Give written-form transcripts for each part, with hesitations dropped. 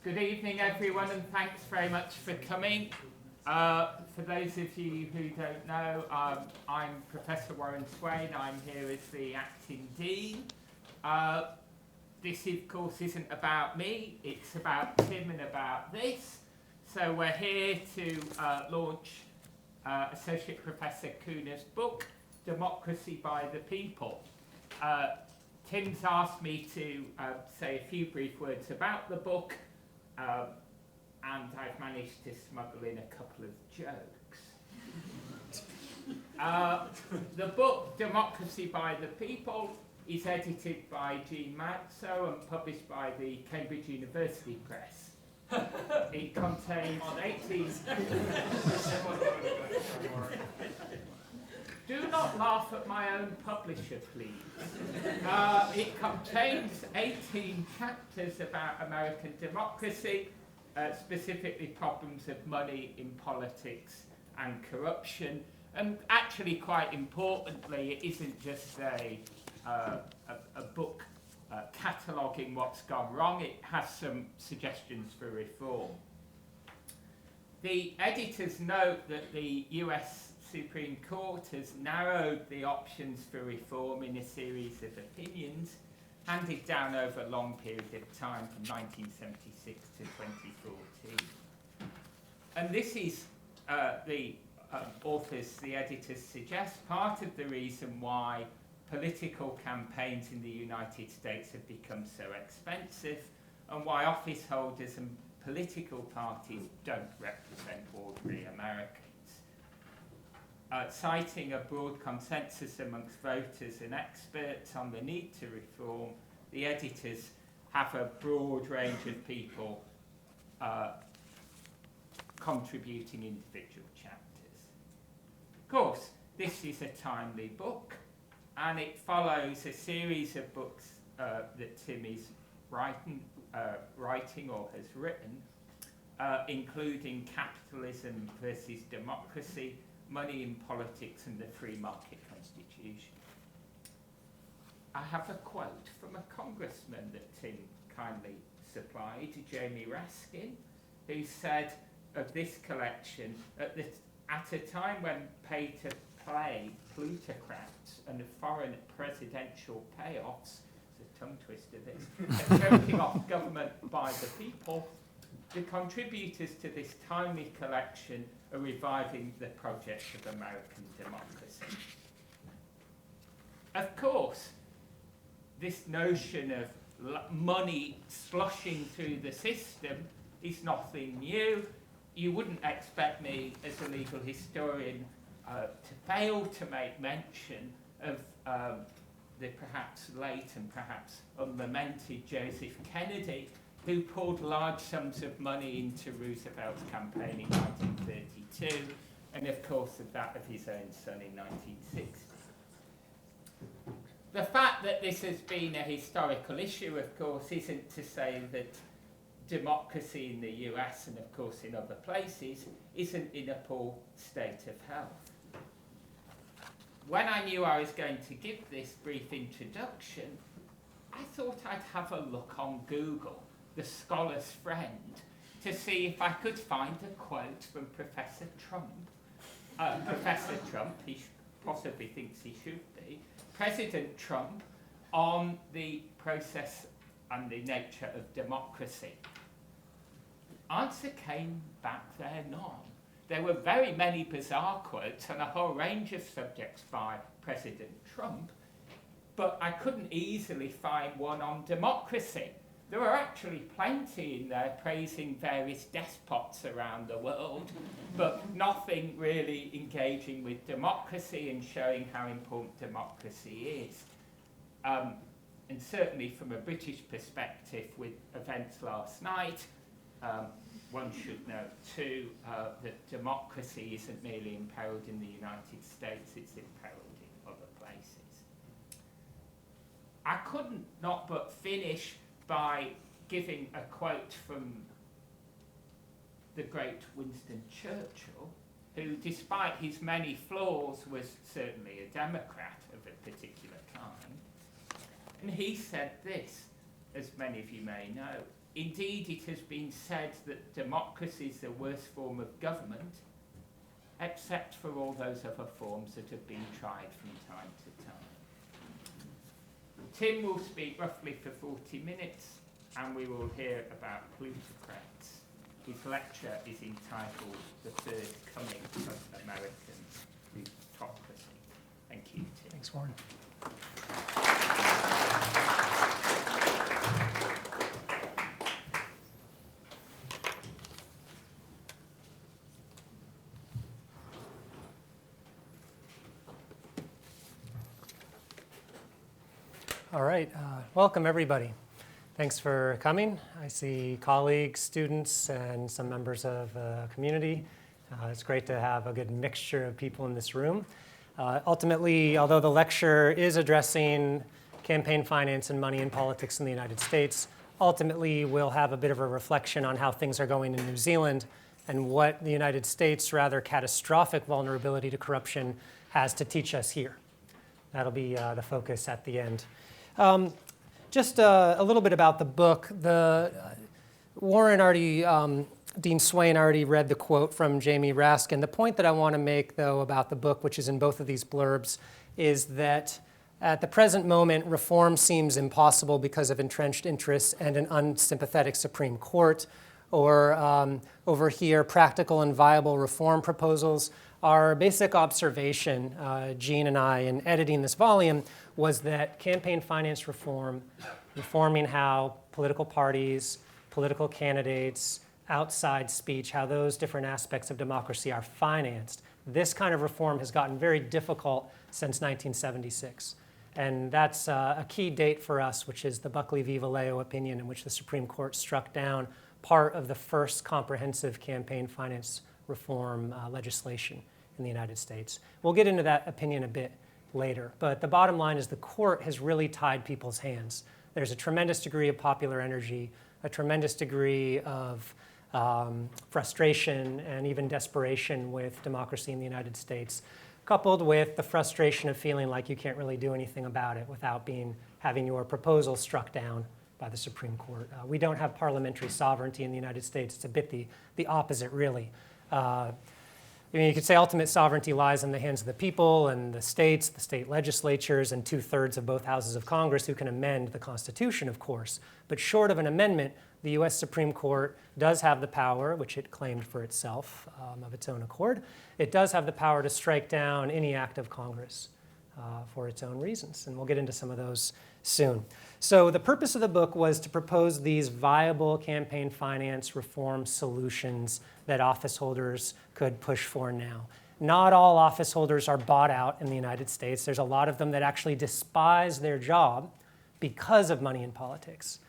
Good evening, everyone, and thanks very much for coming. For those of you who don't know, I'm Professor Warren Swain. I'm here as the acting dean. This, of course, isn't about me. It's about Tim and about this. So we're here to launch Associate Professor Kuhner's book, Democracy by the People. Tim's asked me to say a few brief words about the book, and I've managed to smuggle in a couple of jokes. The book, Democracy by the People, is edited by Jean Manso and published by the Cambridge University Press. It contains 18... Do not laugh at my own publisher, please. It contains 18 chapters about American democracy, specifically problems of money in politics and corruption. And actually, quite importantly, it isn't just a book cataloguing what's gone wrong. It has some suggestions for reform. The editors note that the US Supreme Court has narrowed the options for reform in a series of opinions handed down over a long period of time from 1976 to 2014. And this is, the authors, the editors suggest, part of the reason why political campaigns in the United States have become so expensive and why office holders and political parties don't represent ordinary Americans. Citing a broad consensus amongst voters and experts on the need to reform, the editors have a broad range of people contributing individual chapters. Of course, this is a timely book, and it follows a series of books that Tim is writing or has written, including Capitalism versus Democracy, Money in Politics and the Free Market Constitution. I have a quote from a congressman that Tim kindly supplied, Jamie Raskin, who said of this collection, at a time when pay-to-play plutocrats and foreign presidential payoffs, it's a tongue twister this, are choking off government by the people, the contributors to this timely collection are reviving the project of American democracy. Of course, this notion of money sloshing through the system is nothing new. You wouldn't expect me, as a legal historian, to fail to make mention of the perhaps late and perhaps unlamented Joseph Kennedy, who poured large sums of money into Roosevelt's campaign in 1932, and of course of that of his own son in 1960. The fact that this has been a historical issue, of course, isn't to say that democracy in the US and of course in other places isn't in a poor state of health. When I knew I was going to give this brief introduction, I thought I'd have a look on Google, the scholar's friend, to see if I could find a quote from Professor Trump. Professor Trump, he possibly thinks he should be, President Trump, on the process and the nature of democracy. Answer came back there none. There were very many bizarre quotes on a whole range of subjects by President Trump, but I couldn't easily find one on democracy. There were actually plenty in there praising various despots around the world, but nothing really engaging with democracy and showing how important democracy is. And certainly from a British perspective, with events last night, one should note too that democracy isn't merely imperiled in the United States, it's imperiled in other places. I couldn't not but finish by giving a quote from the great Winston Churchill, who, despite his many flaws, was certainly a Democrat of a particular kind. And he said this: as many of you may know. Indeed, it has been said that democracy is the worst form of government, except for all those other forms that have been tried from time to time. Tim will speak roughly for 40 minutes, and we will hear about plutocrats. His lecture is entitled The Third Coming of American Plutocracy. Thank you, Tim. Thanks, Warren. All right, welcome everybody. Thanks for coming. I see colleagues, students, and some members of the community. It's great to have a good mixture of people in this room. Ultimately, although the lecture is addressing campaign finance and money in politics in the United States, ultimately we'll have a bit of a reflection on how things are going in New Zealand and what the United States' rather catastrophic vulnerability to corruption has to teach us here. That'll be the focus at the end. Just a little bit about the book. Warren already, Dean Swain already read the quote from Jamie Raskin. The point that I want to make, though, about the book, which is in both of these blurbs, is that at the present moment, reform seems impossible because of entrenched interests and an unsympathetic Supreme Court. Or over here, practical and viable reform proposals. Our basic observation, Gene and I, in editing this volume, was that campaign finance reform, reforming how political parties, political candidates, outside speech, how those different aspects of democracy are financed, this kind of reform has gotten very difficult since 1976. And that's a key date for us, which is the Buckley v. Vallejo opinion in which the Supreme Court struck down part of the first comprehensive campaign finance reform legislation in the United States. We'll get into that opinion a bit later, but the bottom line is the court has really tied people's hands. There's a tremendous degree of popular energy, a tremendous degree of frustration and even desperation with democracy in the United States, coupled with the frustration of feeling like you can't really do anything about it without having your proposal struck down by the Supreme Court. We don't have parliamentary sovereignty in the United States. It's a bit the opposite, really. You could say ultimate sovereignty lies in the hands of the people and the state legislatures, and 2/3 of both houses of Congress who can amend the Constitution, of course. But short of an amendment, the U.S. Supreme Court does have the power, which it claimed for itself of its own accord. It does have the power to strike down any act of Congress for its own reasons, and we'll get into some of those soon. So the purpose of the book was to propose these viable campaign finance reform solutions that office holders could push for now. Not all office holders are bought out in the United States. There's a lot of them that actually despise their job because of money in politics.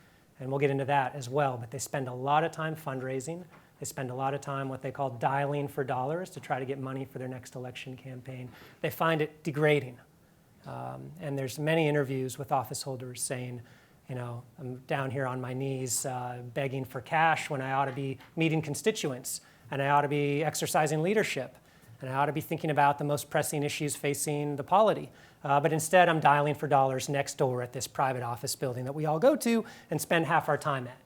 And we'll get into that as well, but they spend a lot of time fundraising. They spend a lot of time what they call dialing for dollars to try to get money for their next election campaign. They find it degrading. And there's many interviews with office holders saying, I'm down here on my knees begging for cash when I ought to be meeting constituents, and I ought to be exercising leadership, and I ought to be thinking about the most pressing issues facing the polity. But instead, I'm dialing for dollars next door at this private office building that we all go to and spend half our time at.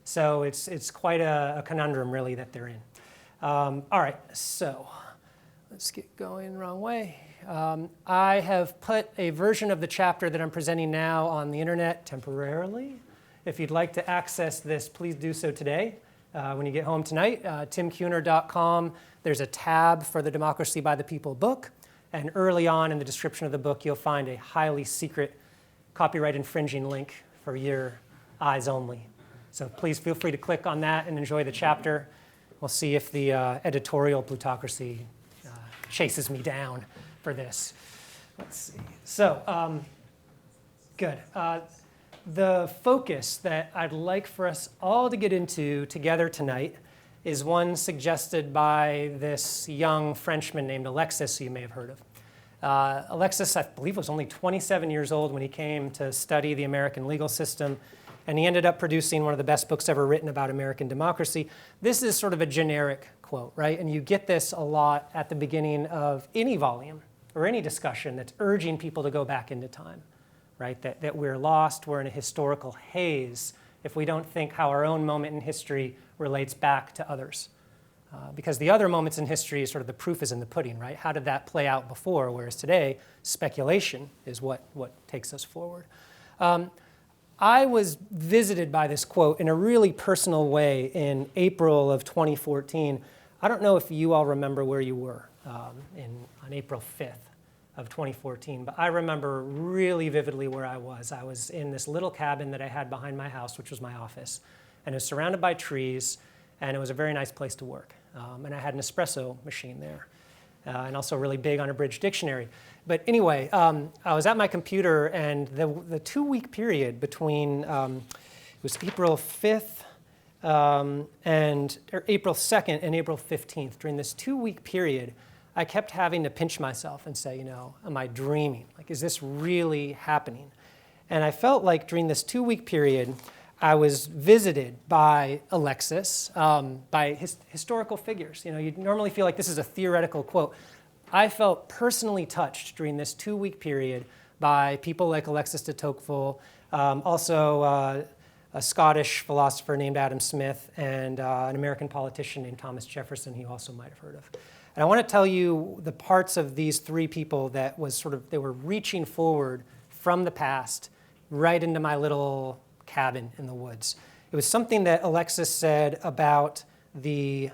So it's quite a conundrum, really, that they're in. All right, so let's get going wrong way. I have put a version of the chapter that I'm presenting now on the internet temporarily. If you'd like to access this, please do so today. When you get home tonight, timkuhner.com, there's a tab for the Democracy by the People book. And early on in the description of the book, you'll find a highly secret copyright infringing link for your eyes only. So please feel free to click on that and enjoy the chapter. We'll see if the editorial plutocracy chases me down for this. Let's see. So, good. The focus that I'd like for us all to get into together tonight is one suggested by this young Frenchman named Alexis, who you may have heard of. Alexis, I believe, was only 27 years old when he came to study the American legal system, and he ended up producing one of the best books ever written about American democracy. This is sort of a generic quote, right? And you get this a lot at the beginning of any volume or any discussion that's urging people to go back into time. right? That we're lost, we're in a historical haze if we don't think how our own moment in history relates back to others. Because the other moments in history is sort of the proof is in the pudding, right? How did that play out before? Whereas today, speculation is what takes us forward. I was visited by this quote in a really personal way in April of 2014. I don't know if you all remember where you were on April 5th of 2014, but I remember really vividly where I was. I was in this little cabin that I had behind my house, which was my office, and it was surrounded by trees, and it was a very nice place to work. And I had an espresso machine there, and also really big unabridged dictionary. But anyway, I was at my computer, and the 2-week period between, it was April 5th or April 2nd and April 15th. During this 2-week period, I kept having to pinch myself and say, am I dreaming? Like, is this really happening? And I felt like during this 2-week period, I was visited by Alexis, by historical figures. You'd normally feel like this is a theoretical quote. I felt personally touched during this 2-week period by people like Alexis de Tocqueville, also a Scottish philosopher named Adam Smith, and an American politician named Thomas Jefferson, who you also might have heard of. And I want to tell you the parts of these 3 people that was they were reaching forward from the past right into my little cabin in the woods. It was something that Alexis said about the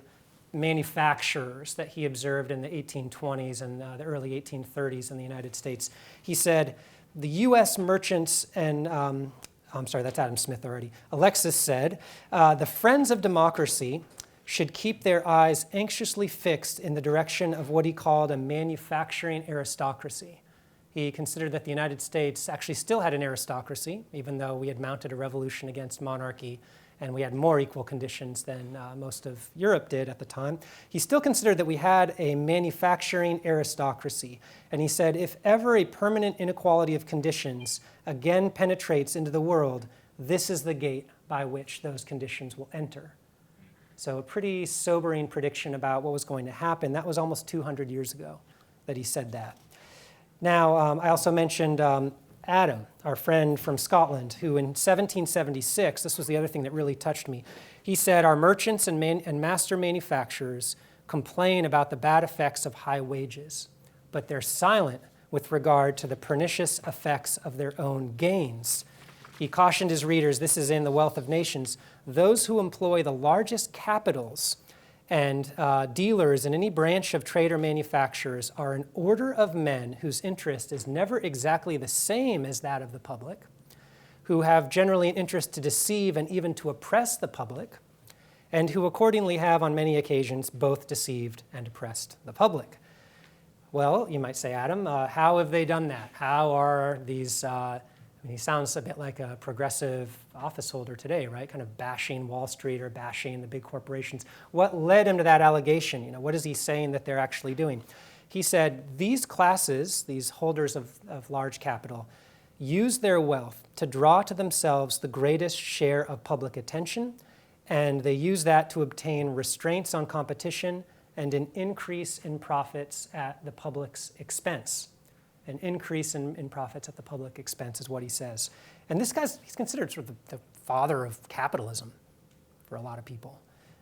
manufacturers that he observed in the 1820s and the early 1830s in the United States. He said, the U.S. merchants and, I'm sorry, that's Adam Smith already. Alexis said, the friends of democracy should keep their eyes anxiously fixed in the direction of what he called a manufacturing aristocracy. He considered that the United States actually still had an aristocracy, even though we had mounted a revolution against monarchy and we had more equal conditions than most of Europe did at the time. He still considered that we had a manufacturing aristocracy. And he said, if ever a permanent inequality of conditions again penetrates into the world, this is the gate by which those conditions will enter. So a pretty sobering prediction about what was going to happen. That was almost 200 years ago that he said that. Now, I also mentioned Adam, our friend from Scotland, who in 1776, this was the other thing that really touched me, he said, our merchants and master manufacturers complain about the bad effects of high wages, but they're silent with regard to the pernicious effects of their own gains. He cautioned his readers, this is in The Wealth of Nations, those who employ the largest capitals and dealers in any branch of trade or manufacturers are an order of men whose interest is never exactly the same as that of the public, who have generally an interest to deceive and even to oppress the public, and who accordingly have on many occasions both deceived and oppressed the public. Well, you might say, Adam, how have they done that? How are these he sounds a bit like a progressive office holder today, right? Kind of bashing Wall Street or bashing the big corporations. What led him to that allegation? What is he saying that they're actually doing? He said, these classes, these holders of large capital, use their wealth to draw to themselves the greatest share of public attention, and they use that to obtain restraints on competition and an increase in profits at the public's expense. An increase in profits at the public expense is what he says. And this he's considered sort of the father of capitalism for a lot of people.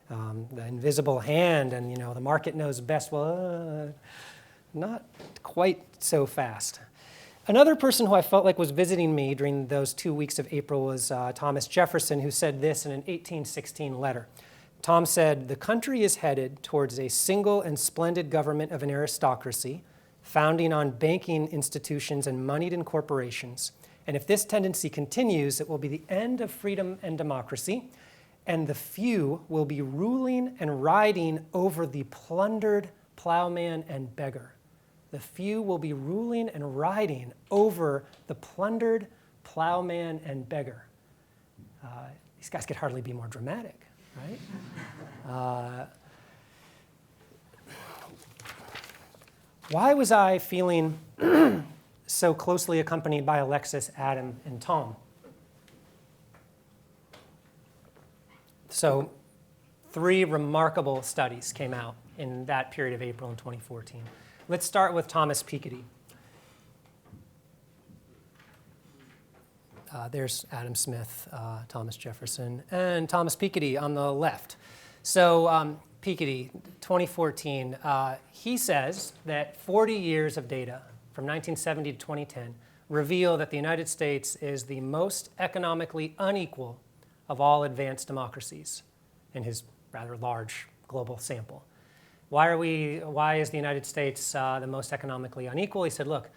The invisible hand and, the market knows best. Well, not quite so fast. Another person who I felt like was visiting me during those 2 weeks of April was Thomas Jefferson, who said this in an 1816 letter. Tom said, the country is headed towards a single and splendid government of an aristocracy, founding on banking institutions and moneyed corporations. And if this tendency continues, it will be the end of freedom and democracy, and the few will be ruling and riding over the plundered plowman and beggar. The few will be ruling and riding over the plundered plowman and beggar. These guys could hardly be more dramatic, right? Why was I feeling so closely accompanied by Alexis, Adam, and Tom? So 3 remarkable studies came out in that period of April in 2014. Let's start with Thomas Piketty. there's Adam Smith, Thomas Jefferson, and Thomas Piketty on the left. So Piketty, 2014, he says that 40 years of data from 1970 to 2010 reveal that the United States is the most economically unequal of all advanced democracies in his rather large global sample. Why is the United States the most economically unequal? He said, look,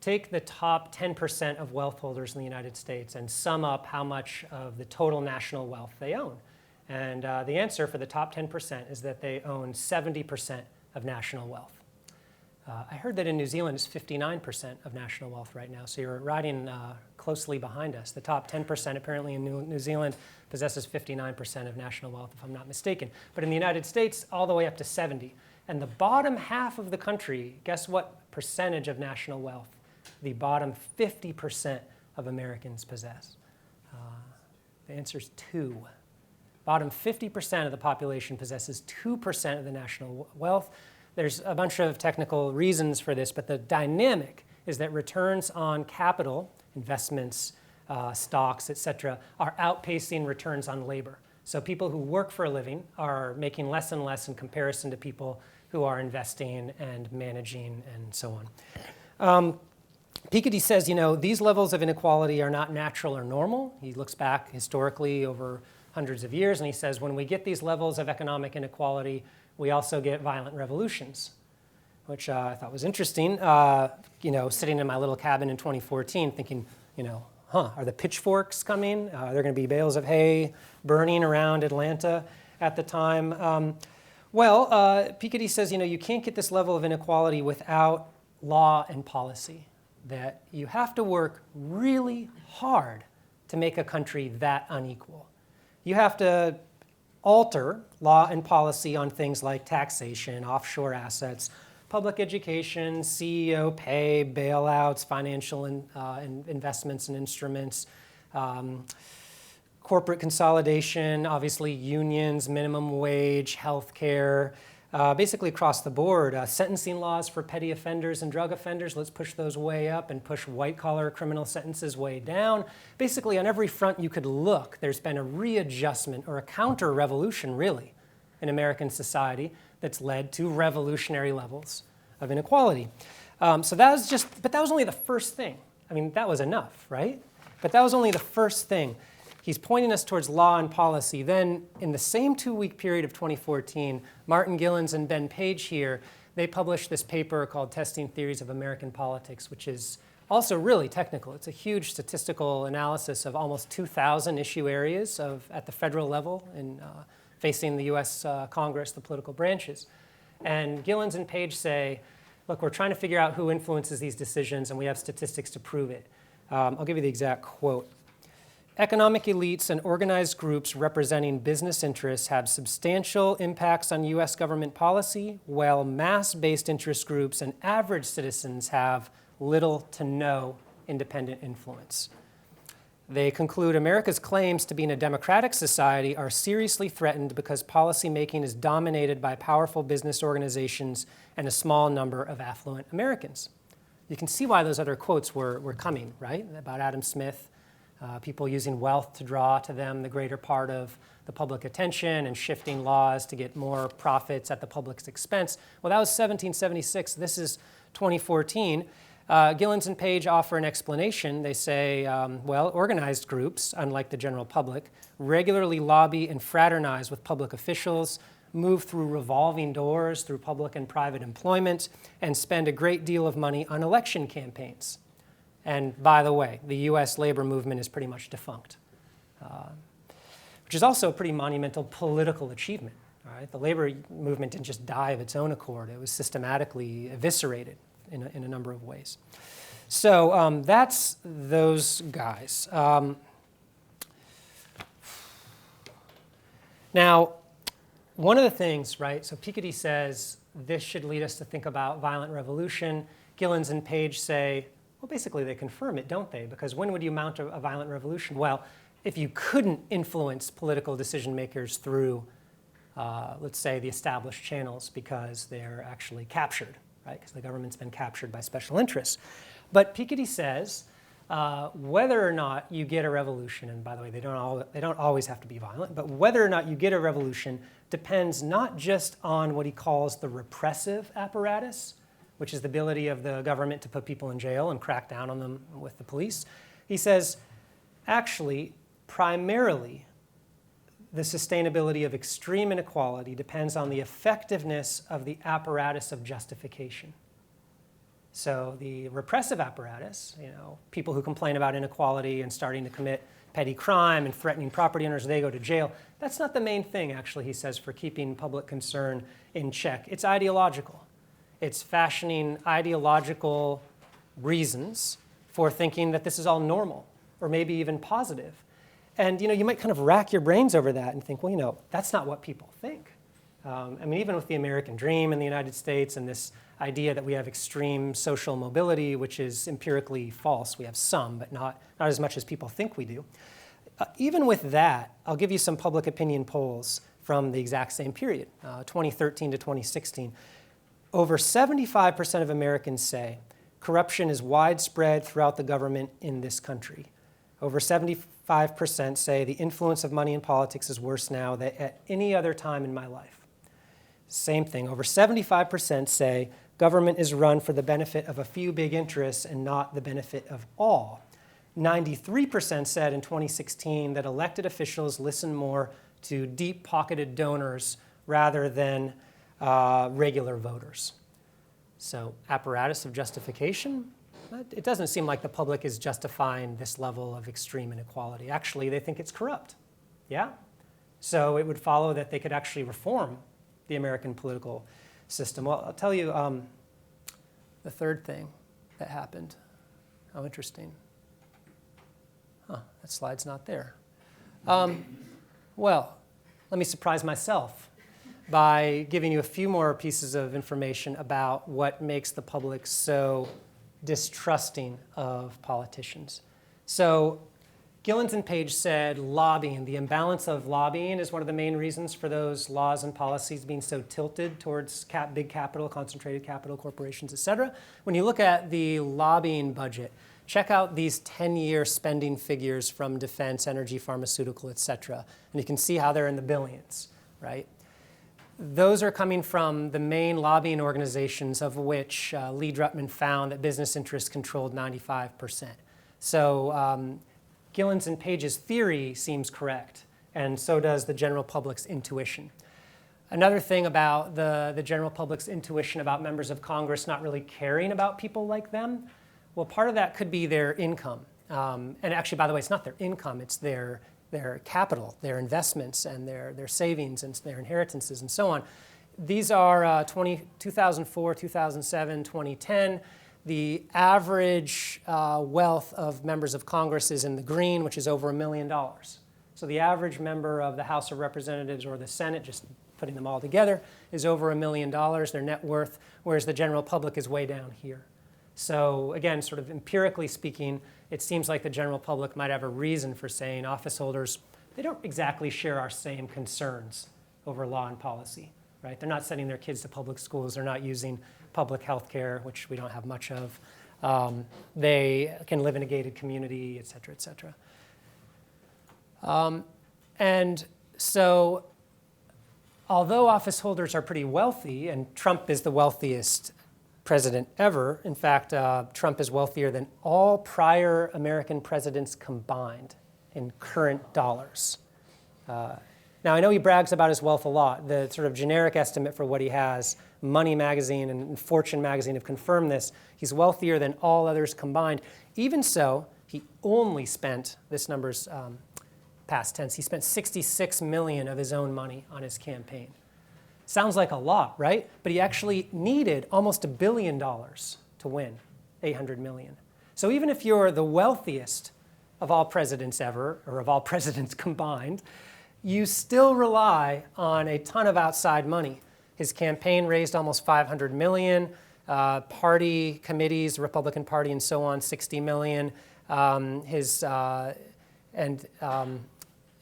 take the top 10% of wealth holders in the United States and sum up how much of the total national wealth they own. And the answer for the top 10% is that they own 70% of national wealth. I heard that in New Zealand it's 59% of national wealth right now, so you're riding closely behind us. The top 10% apparently in New Zealand possesses 59% of national wealth, if I'm not mistaken. But in the United States, all the way up to 70. And the bottom half of the country, guess what percentage of national wealth the bottom 50% of Americans possess? The answer is 2. Bottom 50% of the population possesses 2% of the national wealth. There's a bunch of technical reasons for this, but the dynamic is that returns on capital, investments, stocks, et cetera, are outpacing returns on labor. So people who work for a living are making less and less in comparison to people who are investing and managing and so on. Piketty says, these levels of inequality are not natural or normal. He looks back historically over hundreds of years, and he says, when we get these levels of economic inequality, we also get violent revolutions, which I thought was interesting. Sitting in my little cabin in 2014 thinking, are the pitchforks coming? Are there going to be bales of hay burning around Atlanta at the time? Piketty says, you can't get this level of inequality without law and policy, that you have to work really hard to make a country that unequal. You have to alter law and policy on things like taxation, offshore assets, public education, CEO pay, bailouts, financial investments and instruments, corporate consolidation, obviously unions, minimum wage, healthcare, basically across the board. Sentencing laws for petty offenders and drug offenders, let's push those way up and push white-collar criminal sentences way down. Basically, on every front you could look, there's been a readjustment or a counter-revolution, really, in American society that's led to revolutionary levels of inequality. But that was only the first thing. I mean, that was enough, right? But that was only the first thing. He's pointing us towards law and policy. Then, in the same 2-week period of 2014, Martin Gilens and Ben Page here, they published this paper called Testing Theories of American Politics, which is also really technical. It's a huge statistical analysis of almost 2,000 issue areas at the federal level in facing the US Congress, the political branches. And Gilens and Page say, look, we're trying to figure out who influences these decisions, and we have statistics to prove it. I'll give you the exact quote. Economic elites and organized groups representing business interests have substantial impacts on U.S. government policy, while mass-based interest groups and average citizens have little to no independent influence. They conclude America's claims to being a democratic society are seriously threatened because policymaking is dominated by powerful business organizations and a small number of affluent Americans. You can see why those other quotes were coming, right? About Adam Smith. People using wealth to draw to them the greater part of the public attention and shifting laws to get more profits at the public's expense. Well, that was 1776. This is 2014. Gilens and Page offer an explanation. They say, organized groups, unlike the general public, regularly lobby and fraternize with public officials, move through revolving doors through public and private employment, and spend a great deal of money on election campaigns. And by the way, the U.S. labor movement is pretty much defunct, which is also a pretty monumental political achievement. All right? The labor movement didn't just die of its own accord. It was systematically eviscerated in a number of ways. So that's those guys. Now, one of the things, right, so Piketty says this should lead us to think about violent revolution. Gilens and Page say, well, basically, they confirm it, don't they? Because when would you mount a violent revolution? Well, if you couldn't influence political decision makers through, let's say, the established channels because they're actually captured, right? Because the government's been captured by special interests. But Piketty says whether or not you get a revolution, and by the way, they don't always have to be violent, but whether or not you get a revolution depends not just on what he calls the repressive apparatus, which is the ability of the government to put people in jail and crack down on them with the police. He says, actually, primarily, the sustainability of extreme inequality depends on the effectiveness of the apparatus of justification. So the repressive apparatus, people who complain about inequality and starting to commit petty crime and threatening property owners, they go to jail. That's not the main thing, actually, he says, for keeping public concern in check. It's ideological. It's fashioning ideological reasons for thinking that this is all normal or maybe even positive. And you might kind of rack your brains over that and think, well, that's not what people think. Even with the American dream in the United States and this idea that we have extreme social mobility, which is empirically false. We have some, but not as much as people think we do. Even with that, I'll give you some public opinion polls from the exact same period, 2013 to 2016. Over 75% of Americans say corruption is widespread throughout the government in this country. Over 75% say the influence of money in politics is worse now than at any other time in my life. Same thing, over 75% say government is run for the benefit of a few big interests and not the benefit of all. 93% said in 2016 that elected officials listen more to deep-pocketed donors rather than regular voters. So apparatus of justification, it doesn't seem like the public is justifying this level of extreme inequality. Actually, they think it's corrupt. Yeah? So it would follow that they could actually reform the American political system. Well, I'll tell you the third thing that happened. How interesting. That slide's not there. Well, let me surprise myself by giving you a few more pieces of information about what makes the public so distrusting of politicians. So Gillens and Page said lobbying, the imbalance of lobbying is one of the main reasons for those laws and policies being so tilted towards big capital, concentrated capital corporations, et cetera. When you look at the lobbying budget, check out these 10-year spending figures from defense, energy, pharmaceutical, et cetera. And you can see how they're in the billions, right? Those are coming from the main lobbying organizations of which Lee Drutman found that business interests controlled 95%. So Gillens and Page's theory seems correct, and so does the general public's intuition. Another thing about the general public's intuition about members of Congress not really caring about people like them, well, part of that could be their income. And actually, by the way, it's not their income, it's their capital, their investments, and their savings, and their inheritances, and so on. These are 2004, 2007, 2010. The average wealth of members of Congress is in the green, which is over $1 million. So the average member of the House of Representatives or the Senate, just putting them all together, is over $1 million, their net worth, whereas the general public is way down here. So again, sort of empirically speaking, it seems like the general public might have a reason for saying office holders, they don't exactly share our same concerns over law and policy, right? They're not sending their kids to public schools. They're not using public health care, which we don't have much of. They can live in a gated community, et cetera, et cetera. And so although office holders are pretty wealthy, and Trump is the wealthiest president ever, in fact, Trump is wealthier than all prior American presidents combined in current dollars. Now, I know he brags about his wealth a lot. The sort of generic estimate for what he has, Money Magazine and Fortune Magazine have confirmed this. He's wealthier than all others combined. Even so, he only spent, this number's past tense, he spent $66 million of his own money on his campaign. Sounds like a lot, right? But he actually needed almost $1 billion to win, $800 million. So even if you're the wealthiest of all presidents ever, or of all presidents combined, you still rely on a ton of outside money. His campaign raised almost $500 million, party committees, the Republican Party and so on, $60 million.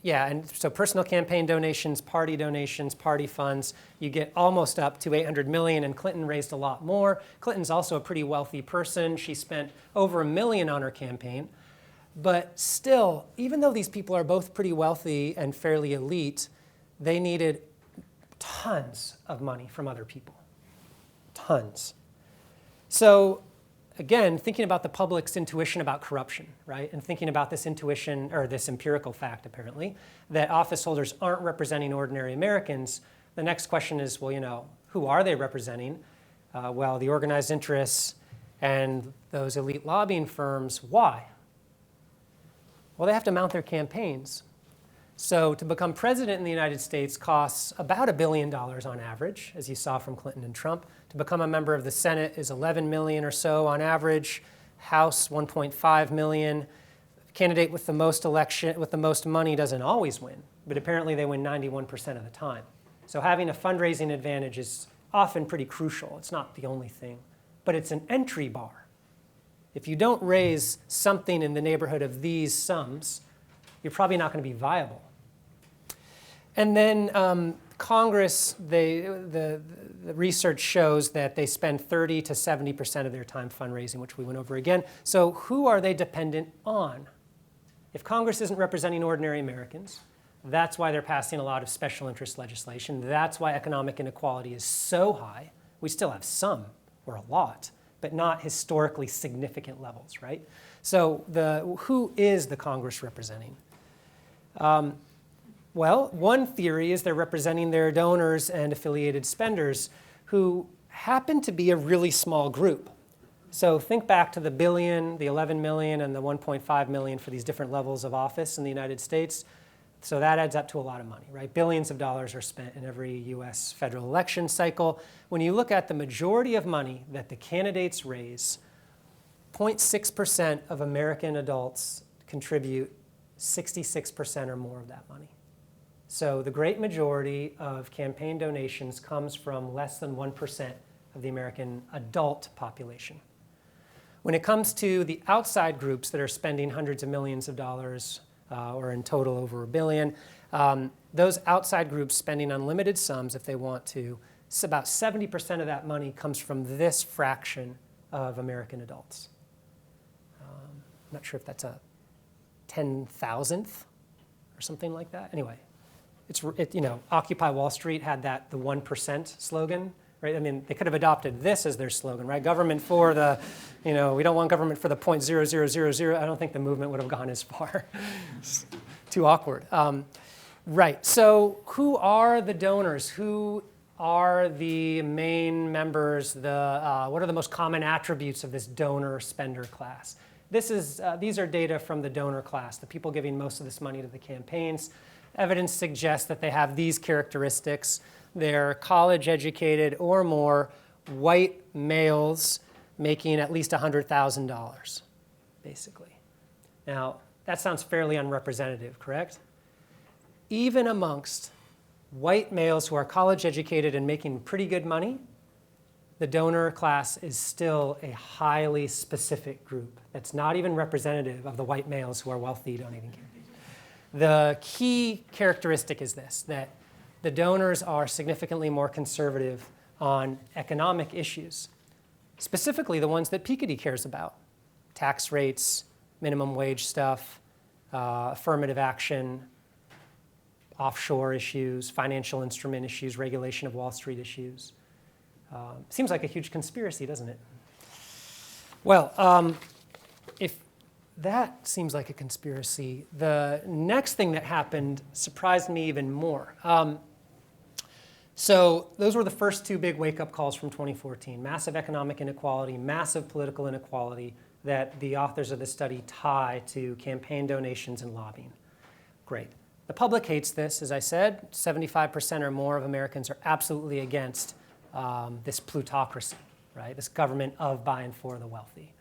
yeah, and so personal campaign donations, party funds, you get almost up to 800 million, and Clinton raised a lot more. Clinton's also a pretty wealthy person. She spent over $1 million on her campaign. But still, even though these people are both pretty wealthy and fairly elite, they needed tons of money from other people. Tons. So again, thinking about the public's intuition about corruption, right? And thinking about this intuition, or this empirical fact apparently, that office holders aren't representing ordinary Americans, the next question is, well, you know, who are they representing? Well, the organized interests and those elite lobbying firms. Why? Well, they have to mount their campaigns. So to become president in the United States costs about $1 billion on average, as you saw from Clinton and Trump. To become a member of the Senate is 11 million or so on average. House, 1.5 million. Candidate with the most money doesn't always win, but apparently they win 91% of the time. So having a fundraising advantage is often pretty crucial. It's not the only thing, but it's an entry bar. If you don't raise something in the neighborhood of these sums, you're probably not going to be viable. And then Congress, the research shows that they spend 30 to 70% of their time fundraising, which we went over again. So who are they dependent on? If Congress isn't representing ordinary Americans, that's why they're passing a lot of special interest legislation. That's why economic inequality is so high. We still have some, or a lot, but not historically significant levels, right? So who is the Congress representing? Well, one theory is they're representing their donors and affiliated spenders who happen to be a really small group. So think back to the billion, the 11 million, and the 1.5 million for these different levels of office in the United States. So that adds up to a lot of money, right? Billions of dollars are spent in every US federal election cycle. When you look at the majority of money that the candidates raise, 0.6% of American adults contribute 66% or more of that money. So the great majority of campaign donations comes from less than 1% of the American adult population. When it comes to the outside groups that are spending hundreds of millions of dollars, or in total over $1 billion, those outside groups spending unlimited sums if they want to, about 70% of that money comes from this fraction of American adults. I'm not sure if that's a 10,000th or something like that. Anyway, Occupy Wall Street had the 1% slogan, right? I mean, they could have adopted this as their slogan, right? Government for the, we don't want government for the 0.0000. I don't think the movement would have gone as far. It's too awkward. Right, so who are the donors? Who are the main members? What are the most common attributes of this donor-spender class? These are data from the donor class, the people giving most of this money to the campaigns. Evidence suggests that they have these characteristics. They're college-educated or more white males making at least $100,000, basically. Now, that sounds fairly unrepresentative, correct? Even amongst white males who are college-educated and making pretty good money, the donor class is still a highly specific group that's not even representative of the white males who are wealthy donating campaigns. The key characteristic is this, that the donors are significantly more conservative on economic issues, specifically the ones that Piketty cares about: tax rates, minimum wage stuff, affirmative action, offshore issues, financial instrument issues, regulation of Wall Street issues. Seems like a huge conspiracy, doesn't it? Well, if that seems like a conspiracy, the next thing that happened surprised me even more. So those were the first two big wake-up calls from 2014. Massive economic inequality, massive political inequality that the authors of the study tie to campaign donations and lobbying. Great. The public hates this, as I said. 75% or more of Americans are absolutely against this plutocracy, right? This government of, by, and for the wealthy.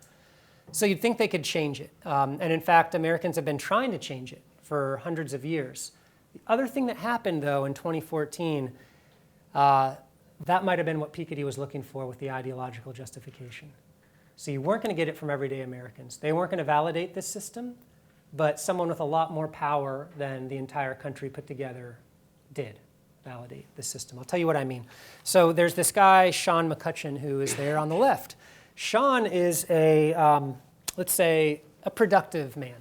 So you'd think they could change it. And in fact, Americans have been trying to change it for hundreds of years. The other thing that happened, though, in 2014, that might have been what Piketty was looking for with the ideological justification. So you weren't going to get it from everyday Americans. They weren't going to validate this system. but someone with a lot more power than the entire country put together did validate the system. I'll tell you what I mean. So there's this guy, Sean McCutcheon, who is there on the left. Sean is let's say, a productive man.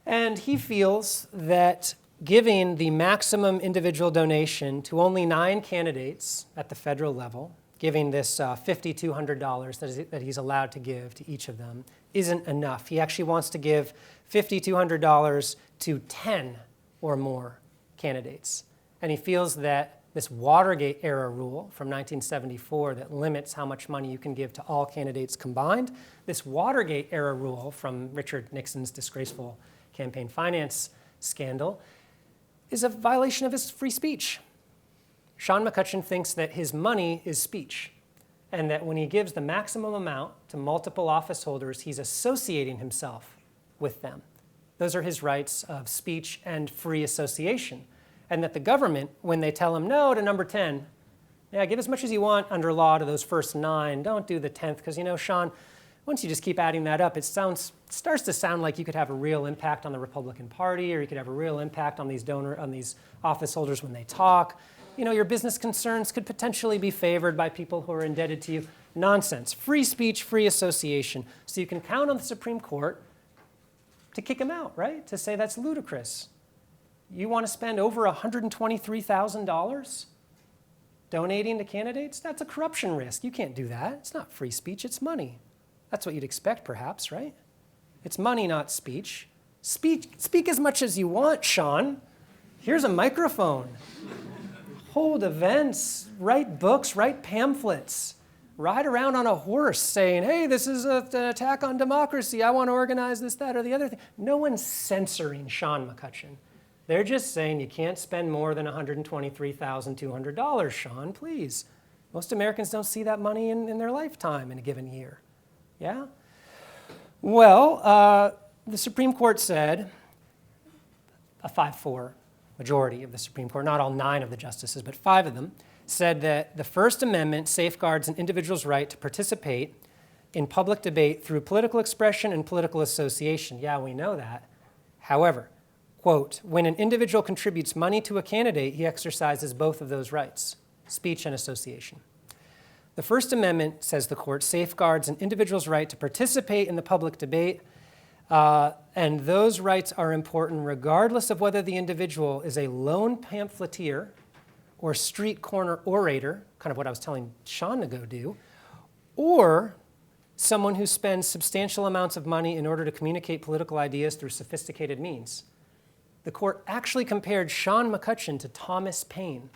And he feels that giving the maximum individual donation to only 9 candidates at the federal level, giving this $5,200 that he's allowed to give to each of them, isn't enough. He actually wants to give $5,200 to 10 or more candidates. And he feels that this Watergate-era rule from 1974 that limits how much money you can give to all candidates combined, this Watergate-era rule from Richard Nixon's disgraceful campaign finance scandal, is a violation of his free speech. Sean McCutcheon thinks that his money is speech, and that when he gives the maximum amount to multiple office holders, he's associating himself with them. Those are his rights of speech and free association. And that the government, when they tell him no to number 10, yeah, give as much as you want under law to those first 9, don't do the 10th, because Sean, once you just keep adding that up, it starts to sound like you could have a real impact on the Republican Party, or you could have a real impact on these office holders when they talk. Your business concerns could potentially be favored by people who are indebted to you. Nonsense. Free speech, free association. So you can count on the Supreme Court to kick him out, right? To say that's ludicrous. You want to spend over $123,000 donating to candidates? That's a corruption risk. You can't do that. It's not free speech, it's money. That's what you'd expect, perhaps, right? It's money, not speech. Speak as much as you want, Sean. Here's a microphone. Hold events, write books, write pamphlets. Ride around on a horse saying, hey, this is an attack on democracy. I want to organize this, that, or the other thing. No one's censoring Sean McCutcheon. They're just saying you can't spend more than $123,200, Sean, please. Most Americans don't see that money in their lifetime in a given year. Yeah? Well, the Supreme Court said, a 5-4 majority of the Supreme Court, not all 9 of the justices, but 5 of them, said that the First Amendment safeguards an individual's right to participate in public debate through political expression and political association. Yeah, we know that. However, quote, when an individual contributes money to a candidate, he exercises both of those rights, speech and association. The First Amendment, says the court, safeguards an individual's right to participate in the public debate, and those rights are important regardless of whether the individual is a lone pamphleteer or street corner orator, kind of what I was telling Sean to go do, or someone who spends substantial amounts of money in order to communicate political ideas through sophisticated means. The court actually compared Sean McCutcheon to Thomas Paine,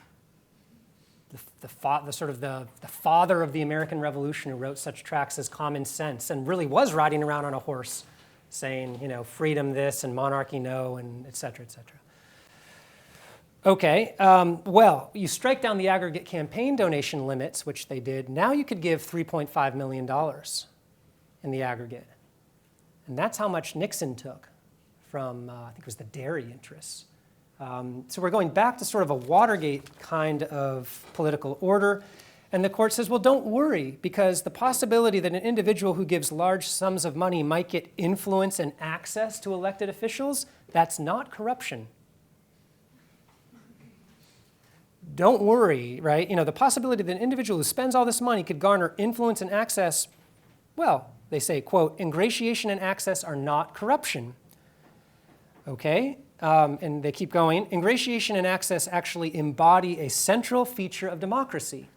the father of the American Revolution, who wrote such tracts as Common Sense and really was riding around on a horse saying, freedom this and monarchy no, and et cetera, et cetera. Okay, well, you strike down the aggregate campaign donation limits, which they did. Now you could give $3.5 million in the aggregate. And that's how much Nixon took from, I think it was the dairy interests. So we're going back to sort of a Watergate kind of political order. And the court says, well, don't worry, because the possibility that an individual who gives large sums of money might get influence and access to elected officials, that's not corruption. Don't worry, right? The possibility that an individual who spends all this money could garner influence and access, well, they say, quote, ingratiation and access are not corruption. Okay, and they keep going. Ingratiation and access actually embody a central feature of democracy,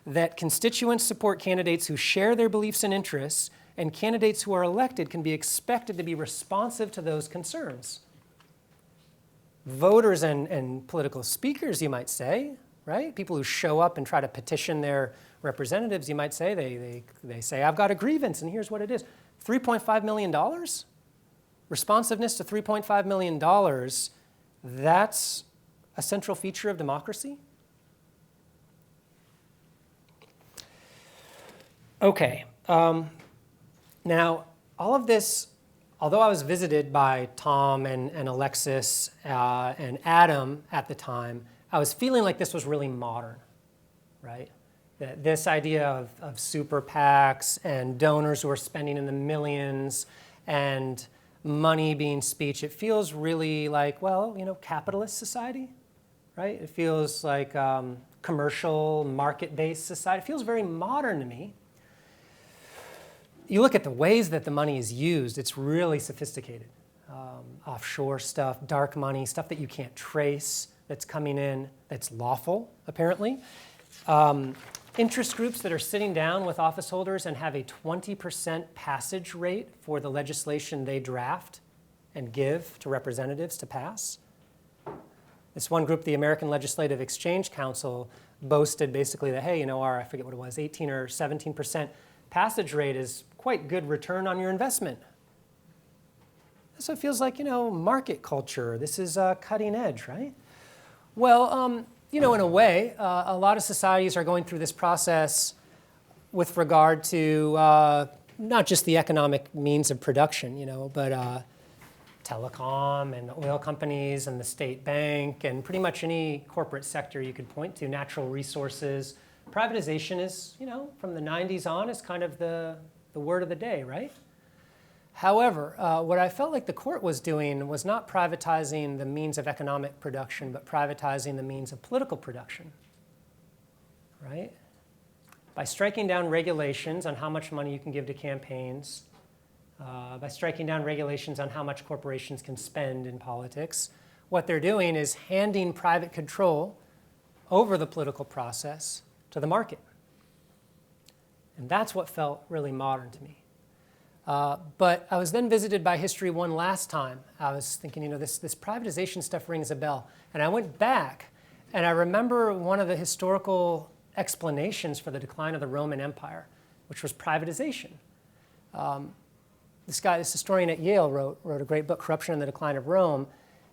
that constituents support candidates who share their beliefs and interests, and candidates who are elected can be expected to be responsive to those concerns. Voters and political speakers, you might say, right? People who show up and try to petition their representatives, you might say, they say, I've got a grievance, and here's what it is. $3.5 million? Responsiveness to $3.5 million, that's a central feature of democracy? Okay, now all of this, although I was visited by Tom and Alexis and Adam at the time, I was feeling like this was really modern, right? That this idea of super PACs and donors who are spending in the millions and money being speech, it feels really like, well, capitalist society, right? It feels like commercial, market-based society. It feels very modern to me. You look at the ways that the money is used, it's really sophisticated. Offshore stuff, dark money, stuff that you can't trace, that's coming in, that's lawful, apparently. Interest groups that are sitting down with office holders and have a 20% passage rate for the legislation they draft and give to representatives to pass. This one group, the American Legislative Exchange Council, boasted basically that, hey, our, I forget what it was, 18 or 17% passage rate is quite good return on your investment. So it feels like, market culture. This is cutting edge, right? Well, in a way, a lot of societies are going through this process with regard to not just the economic means of production, but telecom and the oil companies and the state bank and pretty much any corporate sector you could point to, natural resources. Privatization is, from the 90s on, is kind of the word of the day, right? However, what I felt like the court was doing was not privatizing the means of economic production, but privatizing the means of political production, right? By striking down regulations on how much money you can give to campaigns, by striking down regulations on how much corporations can spend in politics, what they're doing is handing private control over the political process to the market. And that's what felt really modern to me. But I was then visited by History one last time. I was thinking, this privatization stuff rings a bell. And I went back, and I remember one of the historical explanations for the decline of the Roman Empire, which was privatization. This historian at Yale, wrote a great book, Corruption and the Decline of Rome.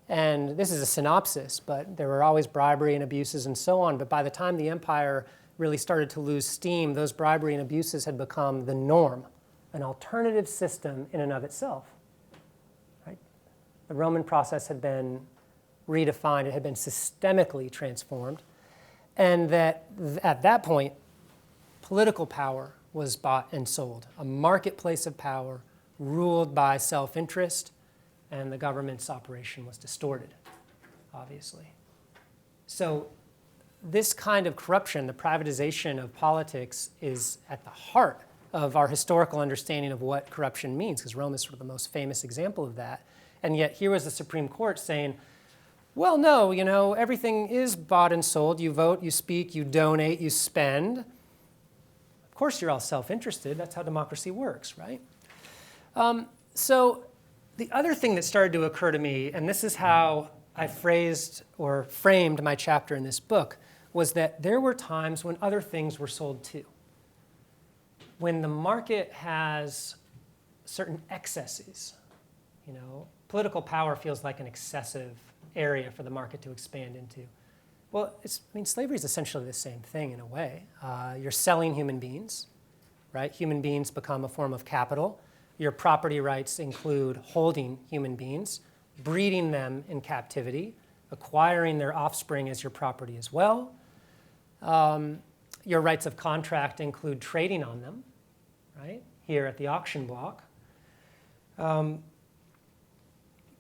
And this is a synopsis, but there were always bribery and abuses and so on. But by the time the empire really started to lose steam, those bribery and abuses had become the norm, an alternative system in and of itself. Right? The Roman process had been redefined. It had been systemically transformed. And that at that point, political power was bought and sold, a marketplace of power ruled by self-interest, and the government's operation was distorted, obviously. So this kind of corruption, the privatization of politics, is at the heart of our historical understanding of what corruption means, because Rome is sort of the most famous example of that. And yet here was the Supreme Court saying, well, no, everything is bought and sold. You vote, you speak, you donate, you spend. Of course, you're all self-interested. That's how democracy works, right? So the other thing that started to occur to me, and this is how I phrased or framed my chapter in this book, was that there were times when other things were sold too. When the market has certain excesses, political power feels like an excessive area for the market to expand into. Well, slavery is essentially the same thing in a way. You're selling human beings, right? Human beings become a form of capital. Your property rights include holding human beings, breeding them in captivity, acquiring their offspring as your property as well. Your rights of contract include trading on them, right, here at the auction block. But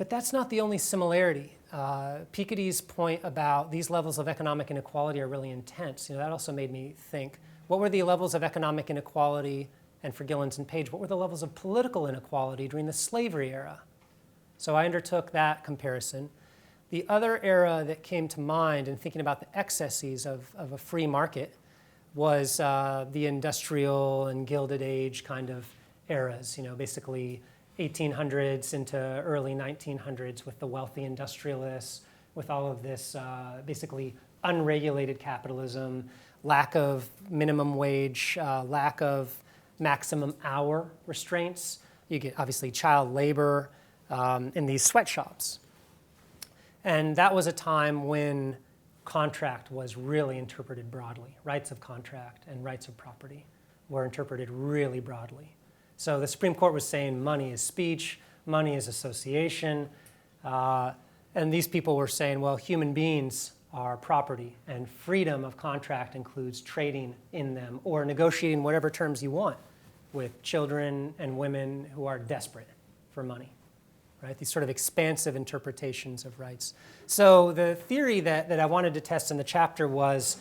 that's not the only similarity. Piketty's point about these levels of economic inequality are really intense. That also made me think, what were the levels of economic inequality, and for Gillens and Page, what were the levels of political inequality during the slavery era? So I undertook that comparison. The other era that came to mind in thinking about the excesses of a free market was the industrial and Gilded Age kind of eras, basically 1800s into early 1900s with the wealthy industrialists, with all of this basically unregulated capitalism, lack of minimum wage, lack of maximum hour restraints. You get obviously child labor in these sweatshops. And that was a time when contract was really interpreted broadly. Rights of contract and rights of property were interpreted really broadly. So the Supreme Court was saying money is speech, money is association, and these people were saying, well, human beings are property, and freedom of contract includes trading in them or negotiating whatever terms you want with children and women who are desperate for money. right? These sort of expansive interpretations of rights. So the theory that I wanted to test in the chapter was,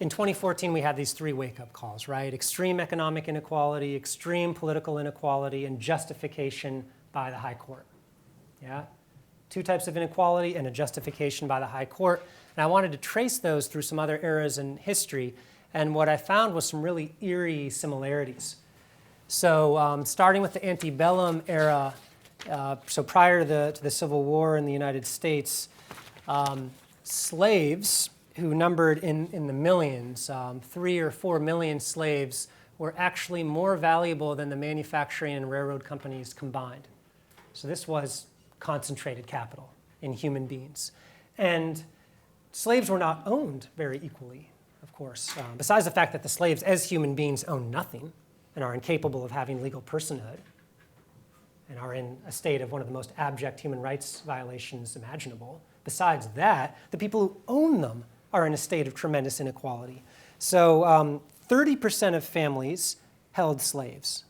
in 2014, we had these three wake-up calls, right? Extreme economic inequality, extreme political inequality, and justification by the High Court. Yeah? Two types of inequality and a justification by the High Court. And I wanted to trace those through some other eras in history. And what I found was some really eerie similarities. So starting with the antebellum era, so prior to the Civil War in the United States, slaves who numbered in the millions, 3 or 4 million slaves, were actually more valuable than the manufacturing and railroad companies combined. So this was concentrated capital in human beings. And slaves were not owned very equally, of course, besides the fact that the slaves as human beings own nothing and are incapable of having legal personhood and are in a state of one of the most abject human rights violations imaginable. Besides that, the people who own them are in a state of tremendous inequality. So 30% of families held slaves,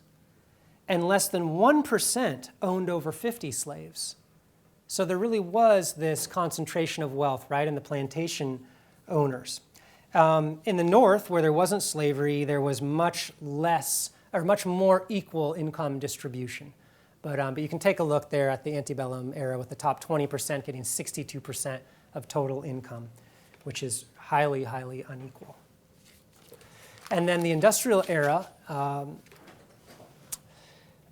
and less than 1% owned over 50 slaves. So there really was this concentration of wealth, right, in the plantation owners. In the North, where there wasn't slavery, there was much less, or much more equal income distribution. But you can take a look there at the antebellum era with the top 20% getting 62% of total income, which is highly, highly unequal. And then the industrial era,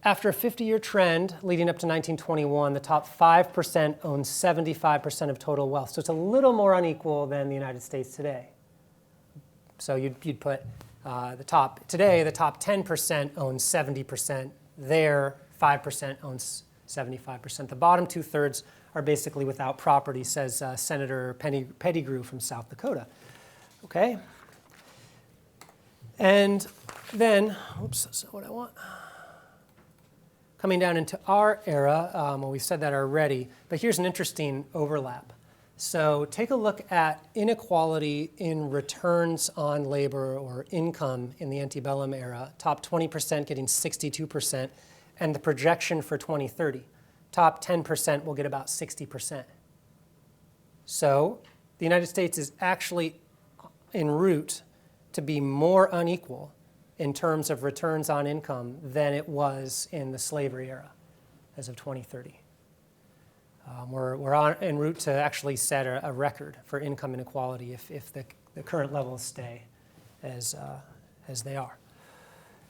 after a 50-year trend leading up to 1921, the top 5% owned 75% of total wealth. So it's a little more unequal than the United States today. So you'd put the top 10% owns 70%. There, 5% owns 75%. The bottom 2/3 are basically without property, says Senator Pettigrew from South Dakota. Okay? And then, oops, that's not what I want. Coming down into our era, well, we've said that already, but here's an interesting overlap. So take a look at inequality in returns on labor or income in the antebellum era. Top 20% getting 62%, and the projection for 2030. Top 10% will get about 60%. So the United States is actually en route to be more unequal in terms of returns on income than it was in the slavery era as of 2030. We're en route to actually set a record for income inequality if the current levels stay as they are.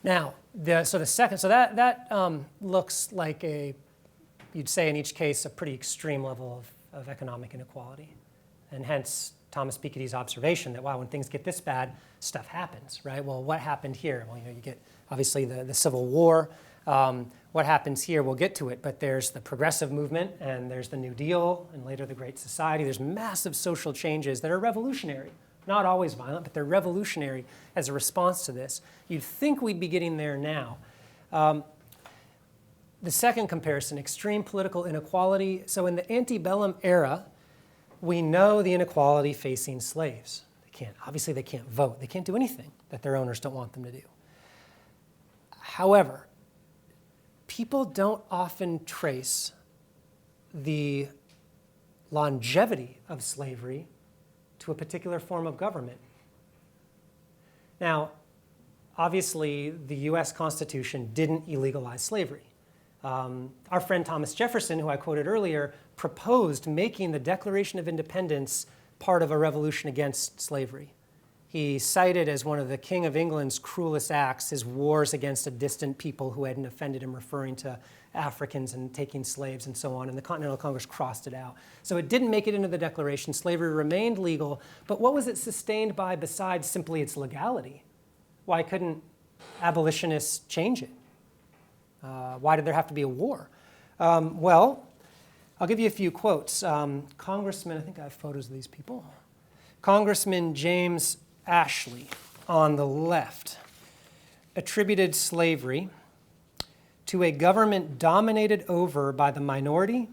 Now, that looks like you'd say in each case, a pretty extreme level of economic inequality. And hence, Thomas Piketty's observation that, wow, when things get this bad, stuff happens, right? Well, what happened here? Well, you get, obviously, the Civil War. What happens here, we'll get to it, but there's the progressive movement, and there's the New Deal, and later the Great Society. There's massive social changes that are revolutionary. Not always violent, but they're revolutionary as a response to this. You'd think we'd be getting there now. The second comparison, extreme political inequality. So in the antebellum era, we know the inequality facing slaves. Obviously they can't vote. They can't do anything that their owners don't want them to do. However, people don't often trace the longevity of slavery to a particular form of government. Now, obviously, the US Constitution didn't illegalize slavery. Our friend Thomas Jefferson, who I quoted earlier, proposed making the Declaration of Independence part of a revolution against slavery. He cited as one of the King of England's cruelest acts his wars against a distant people who hadn't offended him, referring to Africans and taking slaves and so on, and the Continental Congress crossed it out. So it didn't make it into the Declaration. Slavery remained legal, but what was it sustained by besides simply its legality? Why couldn't abolitionists change it? Why did there have to be a war? Well, I'll give you a few quotes. Congressman, I think I have photos of these people. Congressman James Ashley on the left attributed slavery to a government dominated over by the minority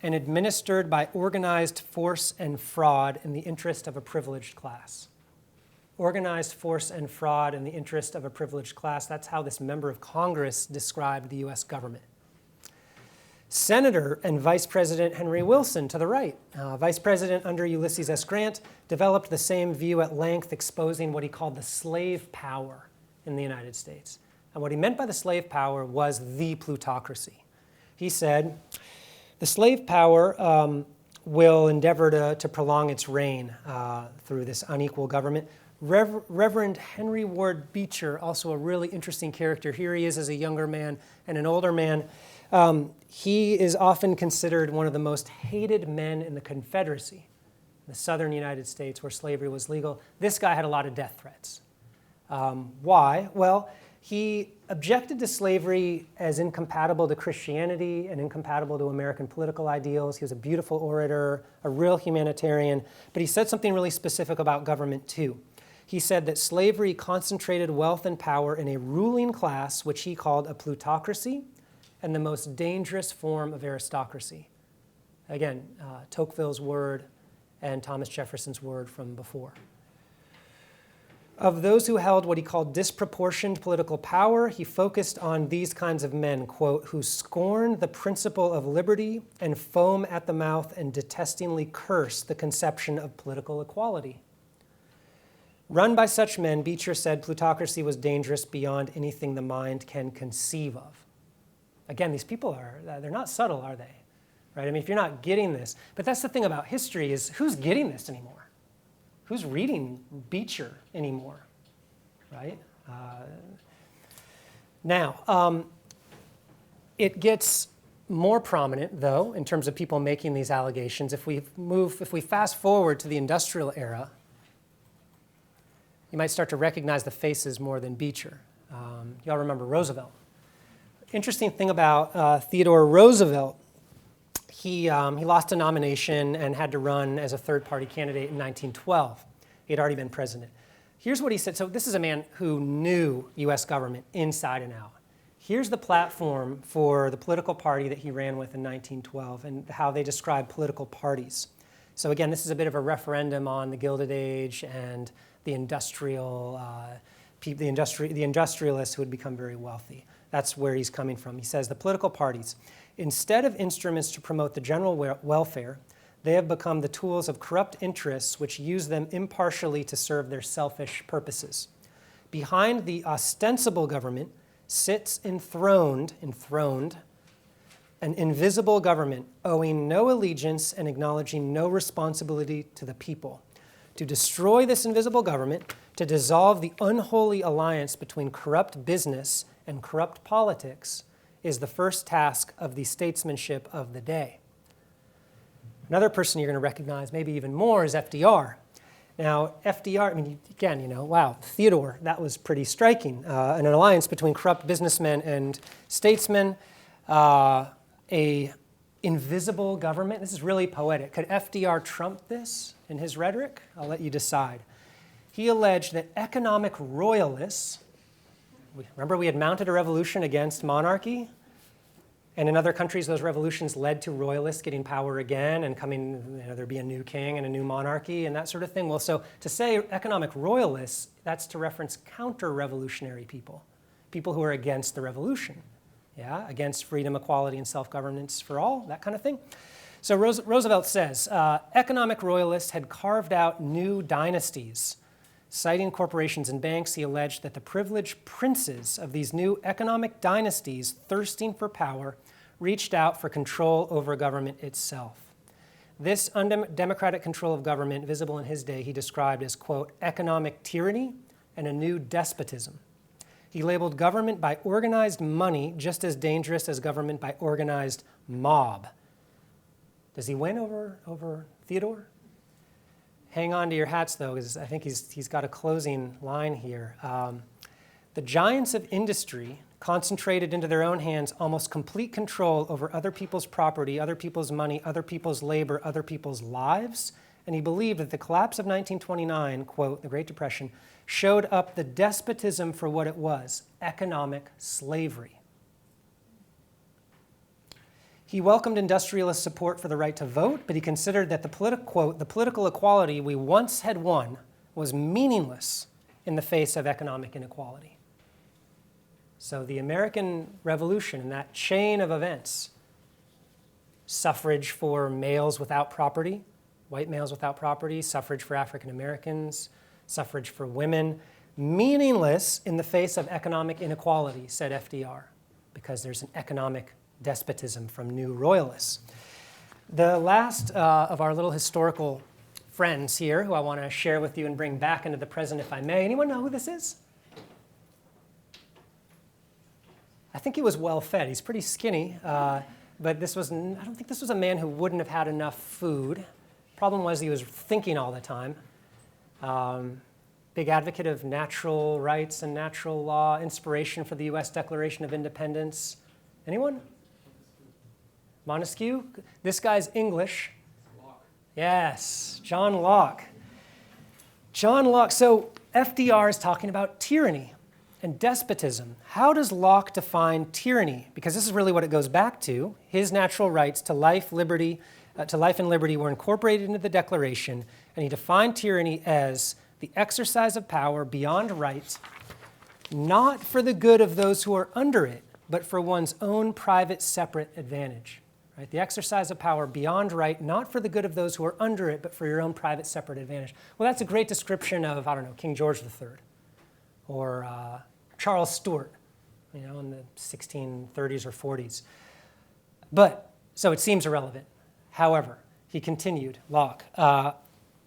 and administered by organized force and fraud in the interest of a privileged class. Organized force and fraud in the interest of a privileged class. That's how this member of Congress described the US government. Senator and Vice President Henry Wilson to the right. Vice President under Ulysses S. Grant developed the same view at length, exposing what he called the slave power in the United States. And what he meant by the slave power was the plutocracy. He said, the slave power will endeavor to prolong its reign through this unequal government. Reverend Henry Ward Beecher, also a really interesting character. Here he is as a younger man and an older man. He is often considered one of the most hated men in the Confederacy, the southern United States where slavery was legal. This guy had a lot of death threats. Why? Well, he objected to slavery as incompatible to Christianity and incompatible to American political ideals. He was a beautiful orator, a real humanitarian, but he said something really specific about government too. He said that slavery concentrated wealth and power in a ruling class, which he called a plutocracy, and the most dangerous form of aristocracy. Again, Tocqueville's word and Thomas Jefferson's word from before. Of those who held what he called disproportioned political power, he focused on these kinds of men, quote, who scorned the principle of liberty and foam at the mouth and detestingly curse the conception of political equality. Run by such men, Beecher said plutocracy was dangerous beyond anything the mind can conceive of. Again, these people they're not subtle, are they? Right? I mean, if you're not getting this, but that's the thing about history is who's getting this anymore? Who's reading Beecher anymore, right? Now, it gets more prominent, though, in terms of people making these allegations. If we fast forward to the industrial era, you might start to recognize the faces more than Beecher. Y'all remember Roosevelt. Interesting thing about Theodore Roosevelt, he lost a nomination and had to run as a third-party candidate in 1912. He had already been president. Here's what he said. So this is a man who knew U.S. government inside and out. Here's the platform for the political party that he ran with in 1912 and how they describe political parties. So again, this is a bit of a referendum on the Gilded Age and the industrialists who had become very wealthy. That's where he's coming from. He says the political parties, instead of instruments to promote the general welfare, they have become the tools of corrupt interests which use them impartially to serve their selfish purposes. Behind the ostensible government sits enthroned, an invisible government owing no allegiance and acknowledging no responsibility to the people. To destroy this invisible government, to dissolve the unholy alliance between corrupt business and corrupt politics is the first task of the statesmanship of the day. Another person you're going to recognize, maybe even more, is FDR. Now, FDR, I mean, again, wow, Theodore, that was pretty striking. An alliance between corrupt businessmen and statesmen, a invisible government. This is really poetic. Could FDR trump this in his rhetoric? I'll let you decide. He alleged that economic royalists, remember we had mounted a revolution against monarchy, and in other countries those revolutions led to royalists getting power again and coming, there'd be a new king and a new monarchy and that sort of thing. Well, so to say economic royalists, that's to reference counter-revolutionary people, people who are against the revolution. Yeah, against freedom, equality, and self-governance for all, that kind of thing. So Roosevelt says, economic royalists had carved out new dynasties. Citing corporations and banks, he alleged that the privileged princes of these new economic dynasties, thirsting for power, reached out for control over government itself. This undemocratic control of government, visible in his day, he described as, quote, economic tyranny and a new despotism. He labeled government by organized money just as dangerous as government by organized mob. Does he win over Theodore? Hang on to your hats, though, because I think he's got a closing line here. The giants of industry concentrated into their own hands almost complete control over other people's property, other people's money, other people's labor, other people's lives. And he believed that the collapse of 1929, quote, the Great Depression, showed up the despotism for what it was, economic slavery. He welcomed industrialist support for the right to vote, but he considered that the political equality we once had won was meaningless in the face of economic inequality. So the American Revolution and that chain of events suffrage for males without property, white males without property, suffrage for African Americans, suffrage for women, meaningless in the face of economic inequality, said FDR, because there's an economic despotism from new royalists. The last of our little historical friends here who I want to share with you and bring back into the present, if I may. Anyone know who this is? I think he was well-fed. He's pretty skinny, but this was, I don't think this was a man who wouldn't have had enough food. Problem was he was thinking all the time. Big advocate of natural rights and natural law, inspiration for the U.S. Declaration of Independence. Anyone? Montesquieu? This guy's English. Locke. Yes, John Locke. John Locke. So FDR is talking about tyranny and despotism. How does Locke define tyranny? Because this is really what it goes back to. His natural rights to life, liberty, to life and liberty were incorporated into the Declaration, and he defined tyranny as the exercise of power beyond right, not for the good of those who are under it, but for one's own private, separate advantage. Right? The exercise of power beyond right, not for the good of those who are under it, but for your own private, separate advantage. Well, that's a great description of, I don't know, King George III, or Charles Stuart, in the 1630s or 40s. But, so it seems irrelevant. However, he continued, Locke,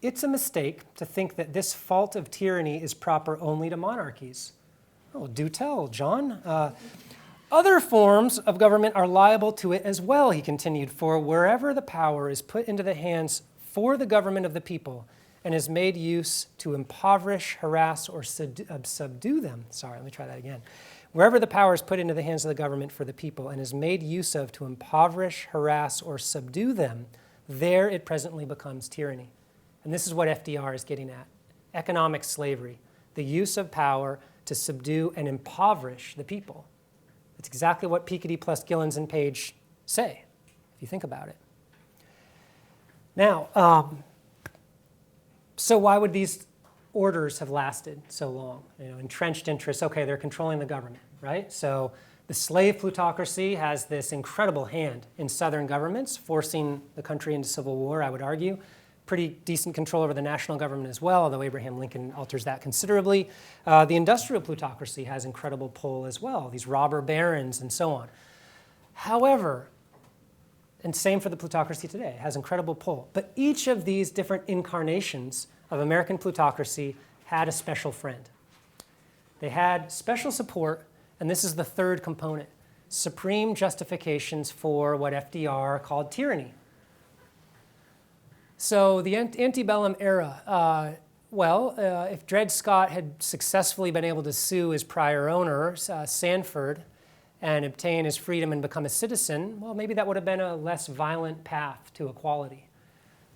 it's a mistake to think that this fault of tyranny is proper only to monarchies. Oh, do tell, John. Other forms of government are liable to it as well, he continued, for wherever the power is put into the hands for the government of the people and is made use to impoverish, harass, or subdue them. Sorry, let me try that again. Wherever the power is put into the hands of the government for the people and is made use of to impoverish, harass, or subdue them, there it presently becomes tyranny. And this is what FDR is getting at. Economic slavery, the use of power to subdue and impoverish the people. It's exactly what Piketty plus Gillens and Page say, if you think about it. Now, so why would these orders have lasted so long? Entrenched interests, okay, they're controlling the government, right? So the slave plutocracy has this incredible hand in Southern governments, forcing the country into civil war, I would argue. Pretty decent control over the national government as well, although Abraham Lincoln alters that considerably. The industrial plutocracy has incredible pull as well, these robber barons and so on. However, and same for the plutocracy today, it has incredible pull. But each of these different incarnations of American plutocracy had a special friend. They had special support, and this is the third component, supreme justifications for what FDR called tyranny. So the antebellum era, if Dred Scott had successfully been able to sue his prior owner, Sanford, and obtain his freedom and become a citizen, well, maybe that would have been a less violent path to equality.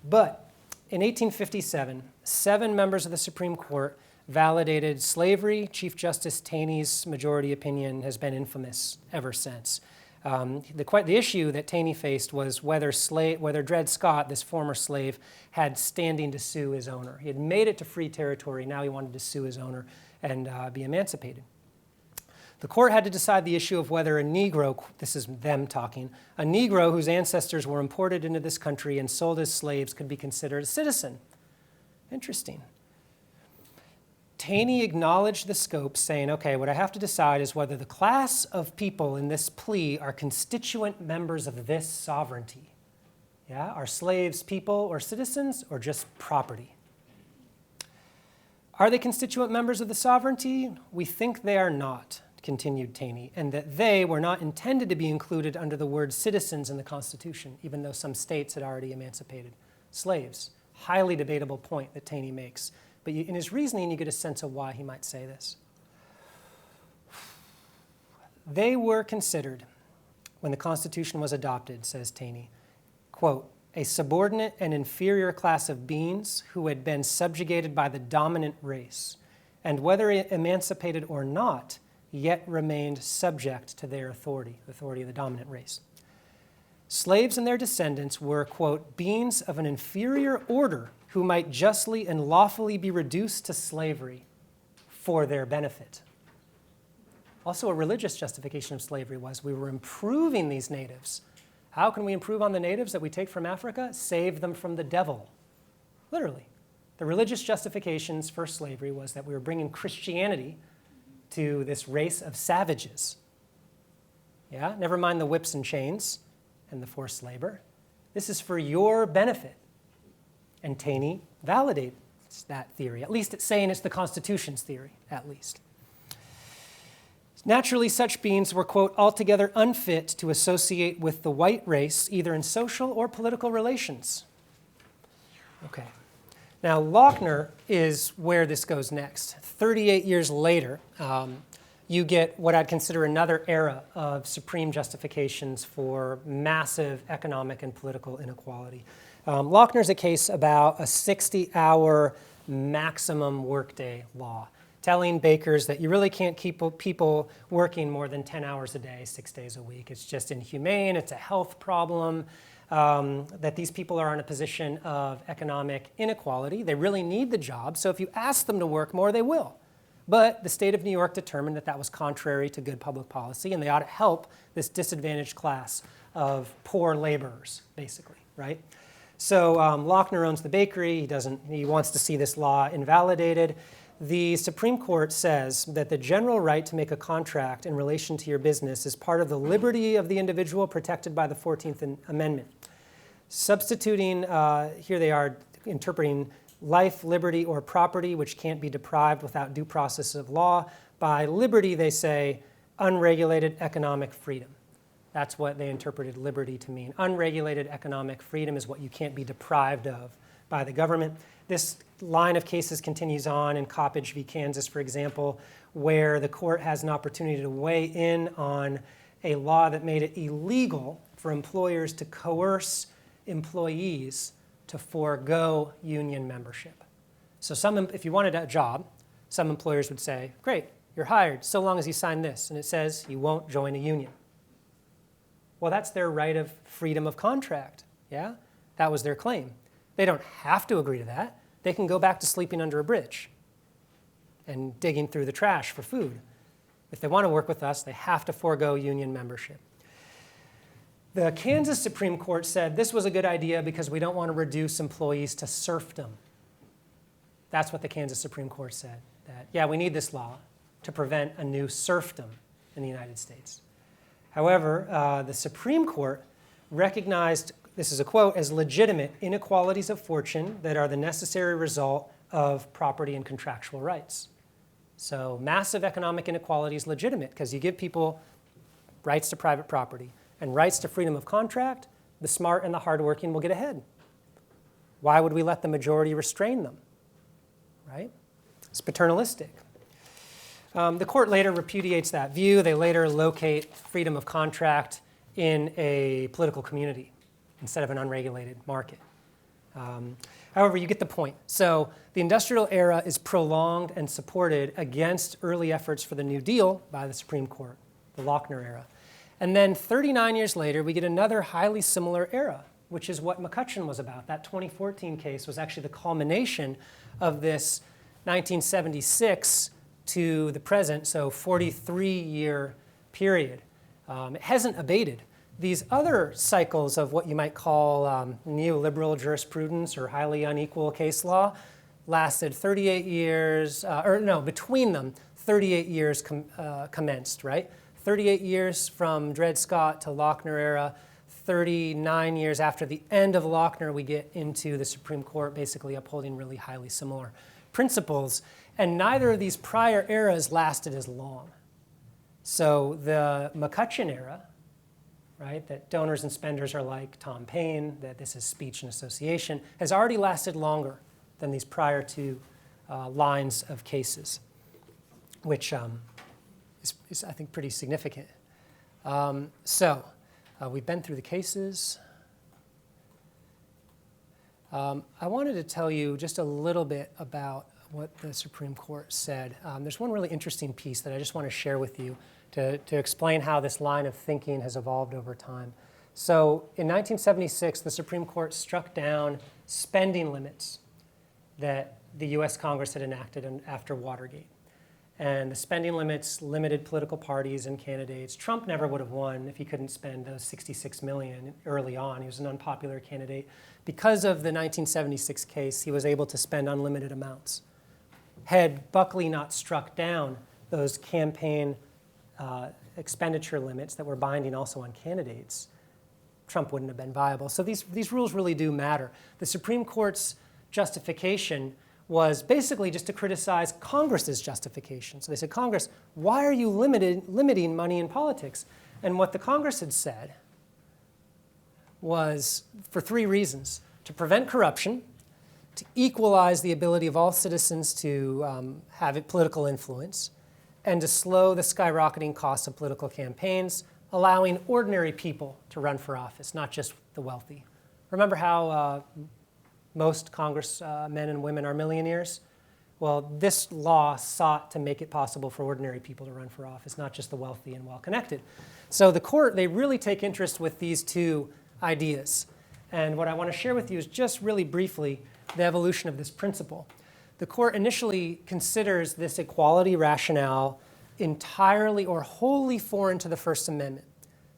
But in 1857, 7 members of the Supreme Court validated slavery. Chief Justice Taney's majority opinion has been infamous ever since. The issue that Taney faced was whether Dred Scott, this former slave, had standing to sue his owner. He had made it to free territory. Now he wanted to sue his owner and be emancipated. The court had to decide the issue of whether a Negro, this is them talking, a Negro whose ancestors were imported into this country and sold as slaves could be considered a citizen. Interesting. Taney acknowledged the scope, saying, okay, what I have to decide is whether the class of people in this plea are constituent members of this sovereignty. Yeah, are slaves people or citizens or just property? Are they constituent members of the sovereignty? We think they are not, continued Taney, and that they were not intended to be included under the word citizens in the Constitution, even though some states had already emancipated slaves. Highly debatable point that Taney makes. But in his reasoning, you get a sense of why he might say this. They were considered, when the Constitution was adopted, says Taney, quote, a subordinate and inferior class of beings who had been subjugated by the dominant race, and whether emancipated or not, yet remained subject to their authority, the authority of the dominant race. Slaves and their descendants were, quote, beings of an inferior order who might justly and lawfully be reduced to slavery for their benefit. Also, a religious justification of slavery was we were improving these natives How can we improve on the natives that we take from Africa? Save them from the devil, literally. The religious justifications for slavery was that we were bringing Christianity to this race of savages. Yeah, never mind the whips and chains and the forced labor. This is for your benefit. And Taney validates that theory. At least it's saying it's the Constitution's theory, at least. Naturally, such beings were, quote, altogether unfit to associate with the white race, either in social or political relations. Okay. Now, Lochner is where this goes next. 38 years later, you get what I'd consider another era of supreme justifications for massive economic and political inequality. Lochner's a case about a 60-hour maximum workday law, telling bakers that you really can't keep people working more than 10 hours a day, 6 days a week. It's just inhumane. It's a health problem, that these people are in a position of economic inequality. They really need the job, so if you ask them to work more, they will. But the state of New York determined that that was contrary to good public policy, and they ought to help this disadvantaged class of poor laborers, basically, right? So Lochner owns the bakery. He wants to see this law invalidated. The Supreme Court says that the general right to make a contract in relation to your business is part of the liberty of the individual protected by the 14th Amendment. Substituting, here they are interpreting life, liberty, or property, which can't be deprived without due process of law. By liberty, they say unregulated economic freedom. That's what they interpreted liberty to mean. Unregulated economic freedom is what you can't be deprived of by the government. This line of cases continues on in Coppage v. Kansas, for example, where the court has an opportunity to weigh in on a law that made it illegal for employers to coerce employees to forego union membership. So if you wanted a job, some employers would say, great, you're hired so long as you sign this, and it says you won't join a union. Well, that's their right of freedom of contract, yeah? That was their claim. They don't have to agree to that. They can go back to sleeping under a bridge and digging through the trash for food. If they want to work with us, they have to forego union membership. The Kansas Supreme Court said this was a good idea because we don't want to reduce employees to serfdom. That's what the Kansas Supreme Court said, that, yeah, we need this law to prevent a new serfdom in the United States. However, the Supreme Court recognized, this is a quote, as legitimate inequalities of fortune that are the necessary result of property and contractual rights. So massive economic inequality is legitimate because you give people rights to private property and rights to freedom of contract. The smart and the hardworking will get ahead. Why would we let the majority restrain them, right? It's paternalistic. The court later repudiates that view. They later locate freedom of contract in a political community instead of an unregulated market. However, you get the point. So the industrial era is prolonged and supported against early efforts for the New Deal by the Supreme Court, the Lochner era. And then 39 years later, we get another highly similar era, which is what McCutcheon was about. That 2014 case was actually the culmination of this 1976 to the present, so 43-year period. It hasn't abated. These other cycles of what you might call neoliberal jurisprudence or highly unequal case law lasted 38 years, between them, 38 years commenced, right? 38 years from Dred Scott to Lochner era, 39 years after the end of Lochner, we get into the Supreme Court basically upholding really highly similar principles. And neither of these prior eras lasted as long. So the McCutcheon era, right, that donors and spenders are like Tom Paine, that this is speech and association, has already lasted longer than these prior two lines of cases, which is, I think, pretty significant. We've been through the cases. I wanted to tell you just a little bit about what the Supreme Court said. There's one really interesting piece that I just want to share with you to explain how this line of thinking has evolved over time. So in 1976, the Supreme Court struck down spending limits that the US Congress had enacted after Watergate. And the spending limits limited political parties and candidates. Trump never would have won if he couldn't spend those $66 million early on. He was an unpopular candidate. Because of the 1976 case, he was able to spend unlimited amounts. Had Buckley not struck down those campaign expenditure limits that were binding also on candidates, Trump wouldn't have been viable. So these rules really do matter. The Supreme Court's justification was basically just to criticize Congress's justification. So they said, Congress, why are you limiting money in politics? And what the Congress had said was for three reasons: to prevent corruption, to equalize the ability of all citizens to have political influence, and to slow the skyrocketing costs of political campaigns, allowing ordinary people to run for office, not just the wealthy. Remember how most congressmen and women are millionaires? Well, this law sought to make it possible for ordinary people to run for office, not just the wealthy and well-connected. So the court, they really take interest with these two ideas. And what I want to share with you is just really briefly the evolution of this principle. The court initially considers this equality rationale entirely or wholly foreign to the First Amendment.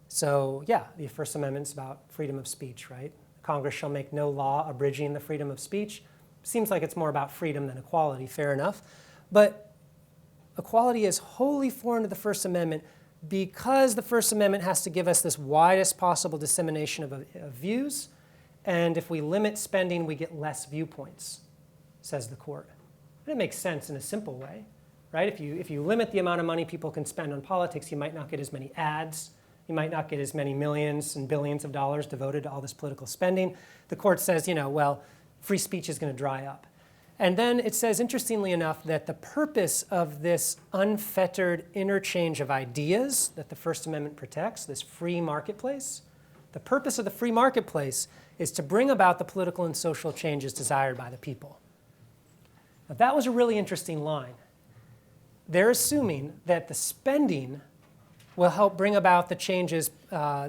So yeah, the First Amendment is about freedom of speech, right? Congress shall make no law abridging the freedom of speech. Seems like it's more about freedom than equality, fair enough. But equality is wholly foreign to the First Amendment because the First Amendment has to give us this widest possible dissemination of views. And if we limit spending, we get less viewpoints, says the court. And it makes sense in a simple way, right? If you limit the amount of money people can spend on politics, you might not get as many ads. You might not get as many millions and billions of dollars devoted to all this political spending. The court says, well, free speech is going to dry up. And then it says, interestingly enough, that the purpose of this unfettered interchange of ideas that the First Amendment protects, this free marketplace, the purpose of the free marketplace is to bring about the political and social changes desired by the people. Now, that was a really interesting line. They're assuming that the spending will help bring about the changes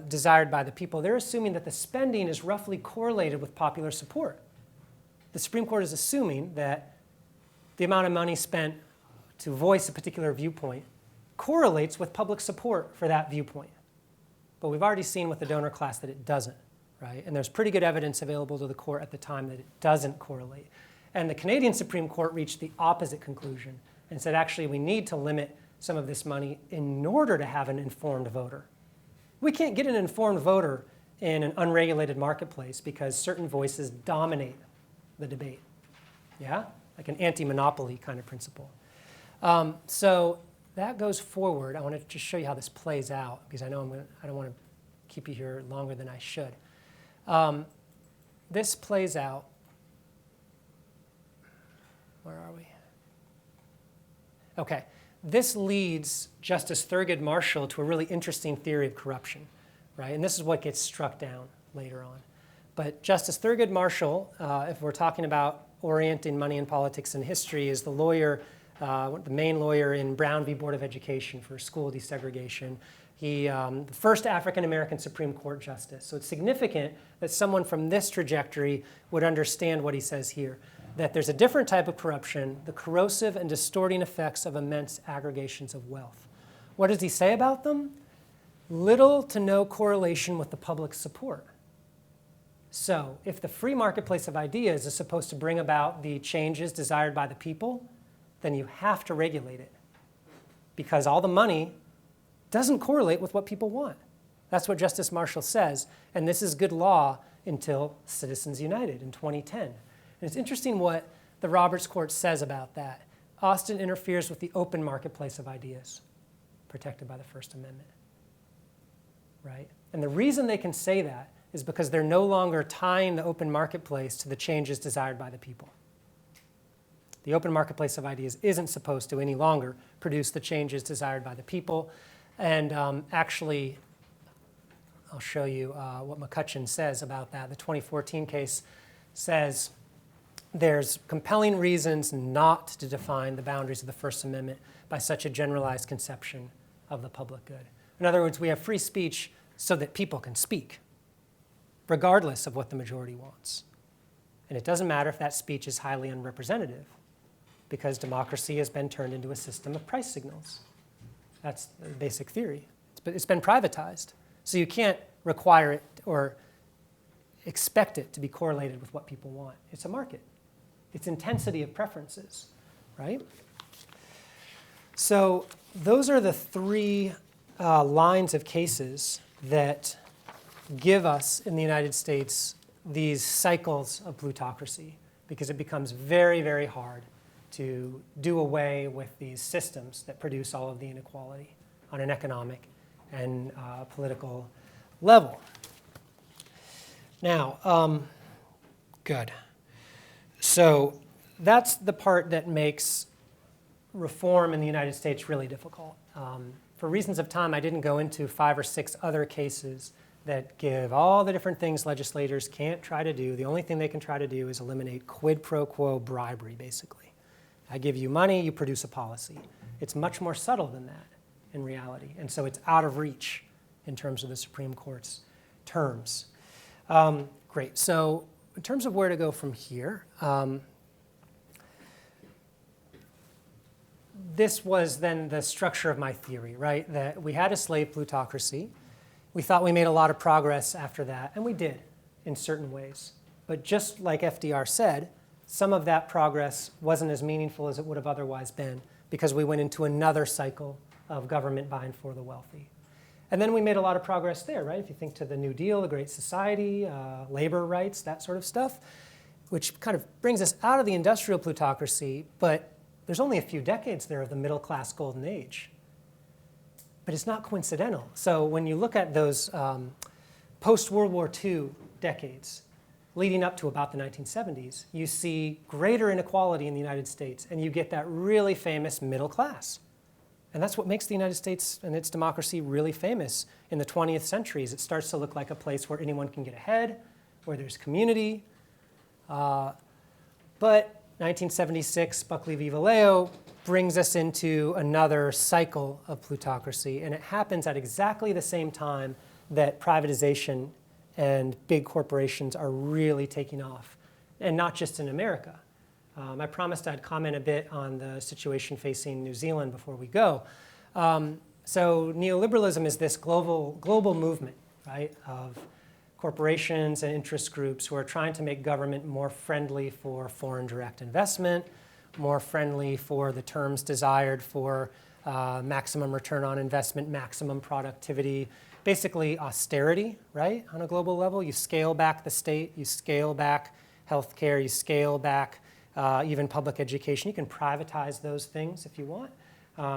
desired by the people. They're assuming that the spending is roughly correlated with popular support. The Supreme Court is assuming that the amount of money spent to voice a particular viewpoint correlates with public support for that viewpoint. But we've already seen with the donor class that it doesn't, right? And there's pretty good evidence available to the court at the time that it doesn't correlate. And the Canadian Supreme Court reached the opposite conclusion and said, actually, we need to limit some of this money in order to have an informed voter. We can't get an informed voter in an unregulated marketplace because certain voices dominate the debate. Yeah? Like an anti-monopoly kind of principle. So that goes forward. I want to just show you how this plays out because I don't want to keep you here longer than I should. This plays out. Where are we? Okay. This leads Justice Thurgood Marshall to a really interesting theory of corruption, right? And this is what gets struck down later on. But Justice Thurgood Marshall, if we're talking about orienting money in politics and history, is the lawyer, the main lawyer in Brown v. Board of Education for school desegregation. He, the first African-American Supreme Court justice. So it's significant that someone from this trajectory would understand what he says here, that there's a different type of corruption, the corrosive and distorting effects of immense aggregations of wealth. What does he say about them? Little to no correlation with the public support. So if the free marketplace of ideas is supposed to bring about the changes desired by the people, then you have to regulate it because all the money doesn't correlate with what people want. That's what Justice Marshall says, and this is good law until Citizens United in 2010. And it's interesting what the Roberts Court says about that. Austin interferes with the open marketplace of ideas protected by the First Amendment, right? And the reason they can say that is because they're no longer tying the open marketplace to the changes desired by the people. The open marketplace of ideas isn't supposed to any longer produce the changes desired by the people. And actually, I'll show you what McCutcheon says about that. The 2014 case says there's compelling reasons not to define the boundaries of the First Amendment by such a generalized conception of the public good. In other words, we have free speech so that people can speak, regardless of what the majority wants. And it doesn't matter if that speech is highly unrepresentative, because democracy has been turned into a system of price signals. That's the basic theory. It's been privatized. So you can't require it or expect it to be correlated with what people want. It's a market. It's intensity of preferences, right? So those are the three lines of cases that give us in the United States these cycles of plutocracy, because it becomes very, very hard to do away with these systems that produce all of the inequality on an economic and political level. Now, good. So that's the part that makes reform in the United States really difficult. For reasons of time, I didn't go into 5 or 6 other cases that give all the different things legislators can't try to do. The only thing they can try to do is eliminate quid pro quo bribery, basically. I give you money, you produce a policy. It's much more subtle than that in reality. And so it's out of reach in terms of the Supreme Court's terms. Great. So in terms of where to go from here, this was then the structure of my theory, right? That we had a slave plutocracy. We thought we made a lot of progress after that, and we did in certain ways. But just like FDR said, some of that progress wasn't as meaningful as it would have otherwise been because we went into another cycle of government by and for the wealthy. And then we made a lot of progress there, right? If you think to the New Deal, the Great Society, labor rights, that sort of stuff, which kind of brings us out of the industrial plutocracy, but there's only a few decades there of the middle class golden age. But it's not coincidental. So when you look at those post-World War II decades, leading up to about the 1970s, you see greater inequality in the United States, and you get that really famous middle class. And that's what makes the United States and its democracy really famous in the 20th century. It starts to look like a place where anyone can get ahead, where there's community. But 1976, Buckley v. Vallejo brings us into another cycle of plutocracy, and it happens at exactly the same time that privatization and big corporations are really taking off, and not just in America. I promised I'd comment a bit on the situation facing New Zealand before we go. So neoliberalism is this global movement, right, of corporations and interest groups who are trying to make government more friendly for foreign direct investment, more friendly for the terms desired for maximum return on investment, maximum productivity, basically austerity, right, on a global level. You scale back the state, you scale back healthcare, you scale back even public education. You can privatize those things if you want.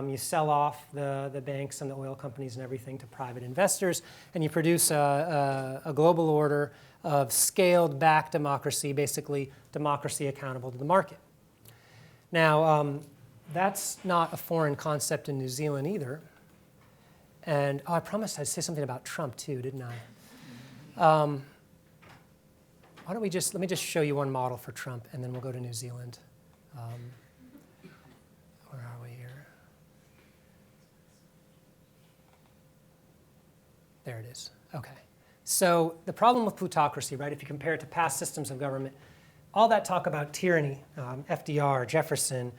You sell off the banks and the oil companies and everything to private investors, and you produce a global order of scaled back democracy, basically democracy accountable to the market. Now, that's not a foreign concept in New Zealand either. And I promised I'd say something about Trump too, didn't I? Why don't we let me just show you one model for Trump, and then we'll go to New Zealand. Where are we here? There it is. Okay. So the problem with plutocracy, right, if you compare it to past systems of government, all that talk about tyranny, FDR, Jefferson,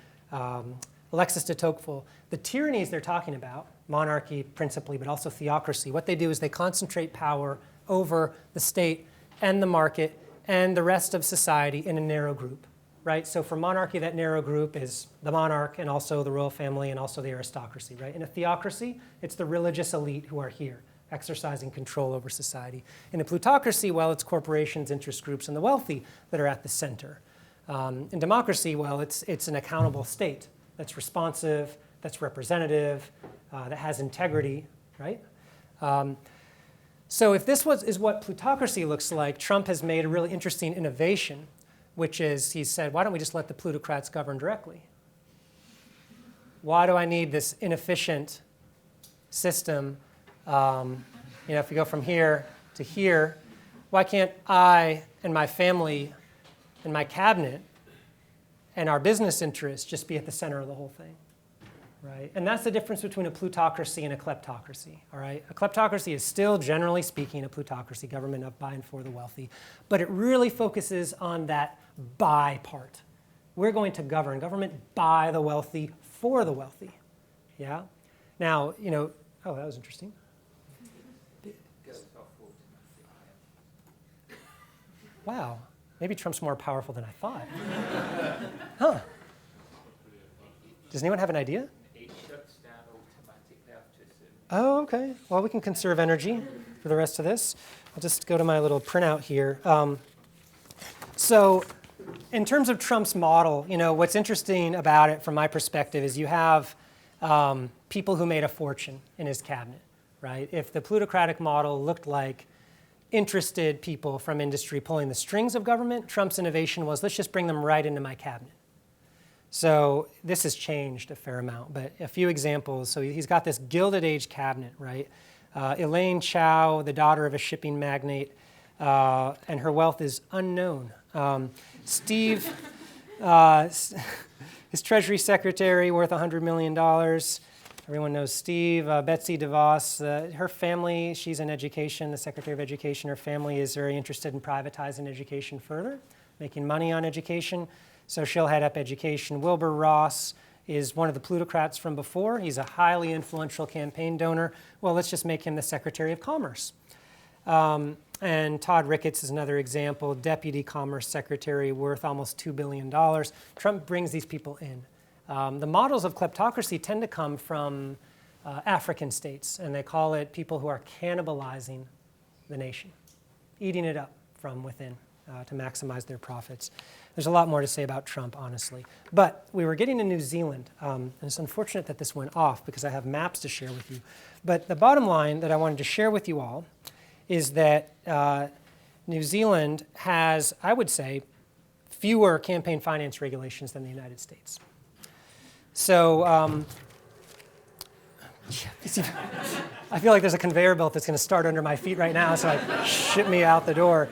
Alexis de Tocqueville, the tyrannies they're talking about, monarchy principally, but also theocracy, what they do is they concentrate power over the state and the market and the rest of society in a narrow group, right? So for monarchy, that narrow group is the monarch and also the royal family and also the aristocracy, right? In a theocracy, it's the religious elite who are here, exercising control over society. In a plutocracy, well, it's corporations, interest groups, and the wealthy that are at the center. In democracy, well, it's an accountable state that's responsive, that's representative, that has integrity, right? So if this is what plutocracy looks like, Trump has made a really interesting innovation, which is he said, why don't we just let the plutocrats govern directly? Why do I need this inefficient system? If we go from here to here, why can't I and my family and my cabinet and our business interests just be at the center of the whole thing? Right? And that's the difference between a plutocracy and a kleptocracy. All right? A kleptocracy is still, generally speaking, a plutocracy, government of by and for the wealthy. But it really focuses on that by part. we're going to govern, government by the wealthy, for the wealthy. Yeah? Now, oh, that was interesting. Goes off automatically. Wow, maybe Trump's more powerful than I thought. Huh. Does anyone have an idea? It shuts down automatically after a certain. Oh, okay. Well, we can conserve energy for the rest of this. I'll just go to my little printout here. So in terms of Trump's model, what's interesting about it from my perspective is you have people who made a fortune in his cabinet, right? If the plutocratic model looked like interested people from industry pulling the strings of government, Trump's innovation was, let's just bring them right into my cabinet. So this has changed a fair amount, but a few examples. So he's got this Gilded Age cabinet, right? Elaine Chao, the daughter of a shipping magnate, and her wealth is unknown. Steve, his Treasury Secretary, worth $100 million. Everyone knows Steve. Betsy DeVos, her family, she's in education, the Secretary of Education. Her family is very interested in privatizing education further, making money on education. So she'll head up education. Wilbur Ross is one of the plutocrats from before. He's a highly influential campaign donor. Well, let's just make him the Secretary of Commerce. And Todd Ricketts is another example, Deputy Commerce Secretary, worth almost $2 billion. Trump brings these people in. The models of kleptocracy tend to come from African states, and they call it people who are cannibalizing the nation, eating it up from within to maximize their profits. There's a lot more to say about Trump, honestly. But we were getting to New Zealand, and it's unfortunate that this went off because I have maps to share with you. But the bottom line that I wanted to share with you all is that New Zealand has, I would say, fewer campaign finance regulations than the United States. So I feel like there's a conveyor belt that's going to start under my feet right now, so ship me out the door.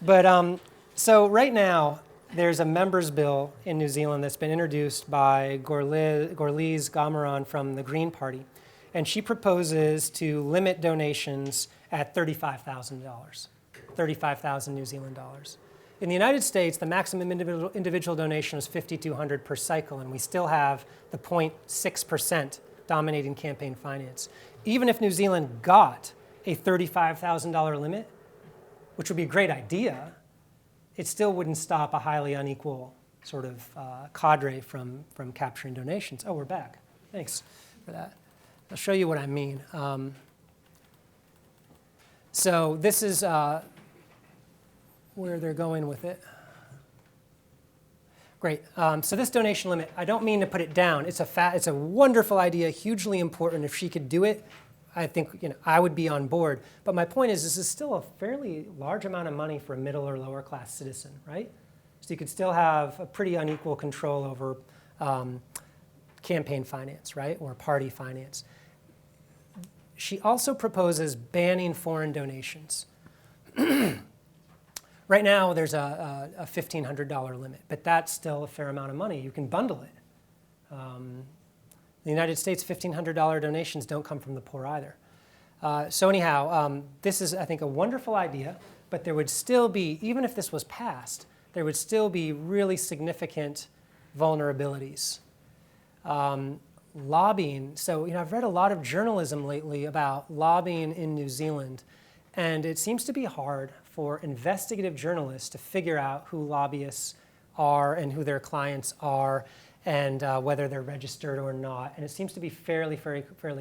But so right now, there's a members' bill in New Zealand that's been introduced by Gorlise Gameron from the Green Party. And she proposes to limit donations at $35,000, 35,000 New Zealand dollars. In the United States, the maximum individual donation is $5,200 per cycle, and we still have the 0.6% dominating campaign finance. Even if New Zealand got a $35,000 limit, which would be a great idea, it still wouldn't stop a highly unequal sort of cadre from capturing donations. Oh, we're back. Thanks for that. I'll show you what I mean. So this is where they're going with it. Great. So this donation limit, I don't mean to put it down. It's a wonderful idea, hugely important. If she could do it, I think I would be on board. But my point is, this is still a fairly large amount of money for a middle or lower class citizen, right? So you could still have a pretty unequal control over campaign finance, right, or party finance. She also proposes banning foreign donations. Right now, there's a $1,500 limit, but that's still a fair amount of money. You can bundle it. In the United States, $1,500 donations don't come from the poor either. So anyhow, this is, I think, a wonderful idea, but there would still be, even if this was passed, there would still be really significant vulnerabilities. Lobbying, so I've read a lot of journalism lately about lobbying in New Zealand, and it seems to be hard for investigative journalists to figure out who lobbyists are and who their clients are, and whether they're registered or not. And it seems to be fairly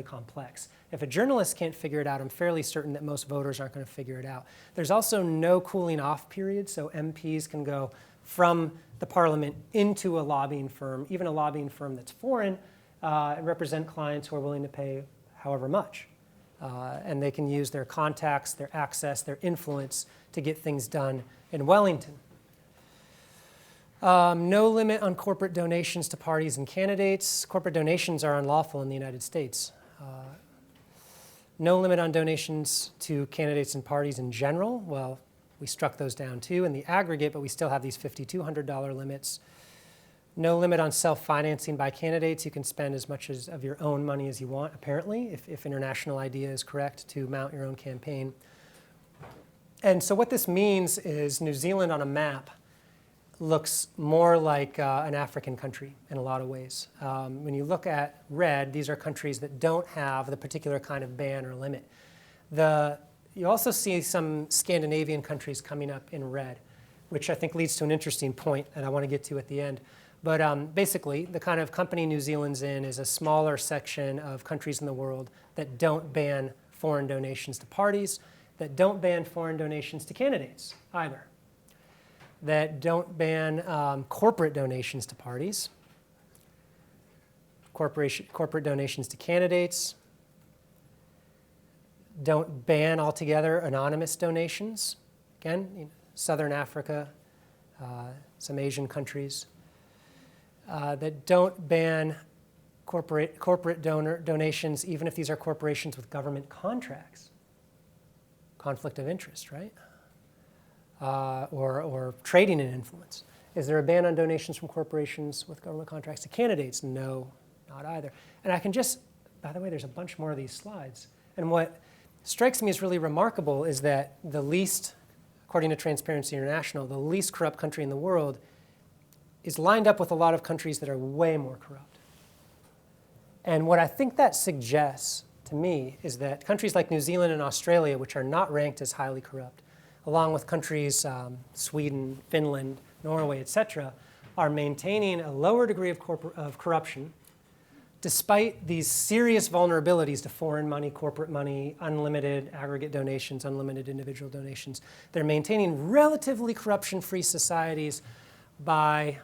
complex. If a journalist can't figure it out, I'm fairly certain that most voters aren't going to figure it out. There's also no cooling off period, so MPs can go from the parliament into a lobbying firm, even a lobbying firm that's foreign, and represent clients who are willing to pay however much. And they can use their contacts, their access, their influence to get things done in Wellington. No limit on corporate donations to parties and candidates. Corporate donations are unlawful in the United States. No limit on donations to candidates and parties in general. Well, we struck those down too in the aggregate, but we still have these $5,200 limits. No limit on self-financing by candidates. You can spend as much of your own money as you want, apparently, if international idea is correct, to mount your own campaign. And so what this means is New Zealand on a map looks more like an African country in a lot of ways. When you look at red, these are countries that don't have the particular kind of ban or limit. You also see some Scandinavian countries coming up in red, which I think leads to an interesting point that I want to get to at the end. But basically, the kind of company New Zealand's in is a smaller section of countries in the world that don't ban foreign donations to parties, that don't ban foreign donations to candidates either, that don't ban corporate donations to parties, corporate donations to candidates, don't ban altogether anonymous donations. Again, Southern Africa, some Asian countries, that don't ban corporate donations, even if these are corporations with government contracts. Conflict of interest, right? Or trading in influence. Is there a ban on donations from corporations with government contracts to candidates? No, not either. And I can just, by the way, there's a bunch more of these slides. And what strikes me as really remarkable is that the least, according to Transparency International, the least corrupt country in the world is lined up with a lot of countries that are way more corrupt. And what I think that suggests to me is that countries like New Zealand and Australia, which are not ranked as highly corrupt, along with countries, Sweden, Finland, Norway, et cetera, are maintaining a lower degree of corruption despite these serious vulnerabilities to foreign money, corporate money, unlimited aggregate donations, unlimited individual donations. They're maintaining relatively corruption-free societies by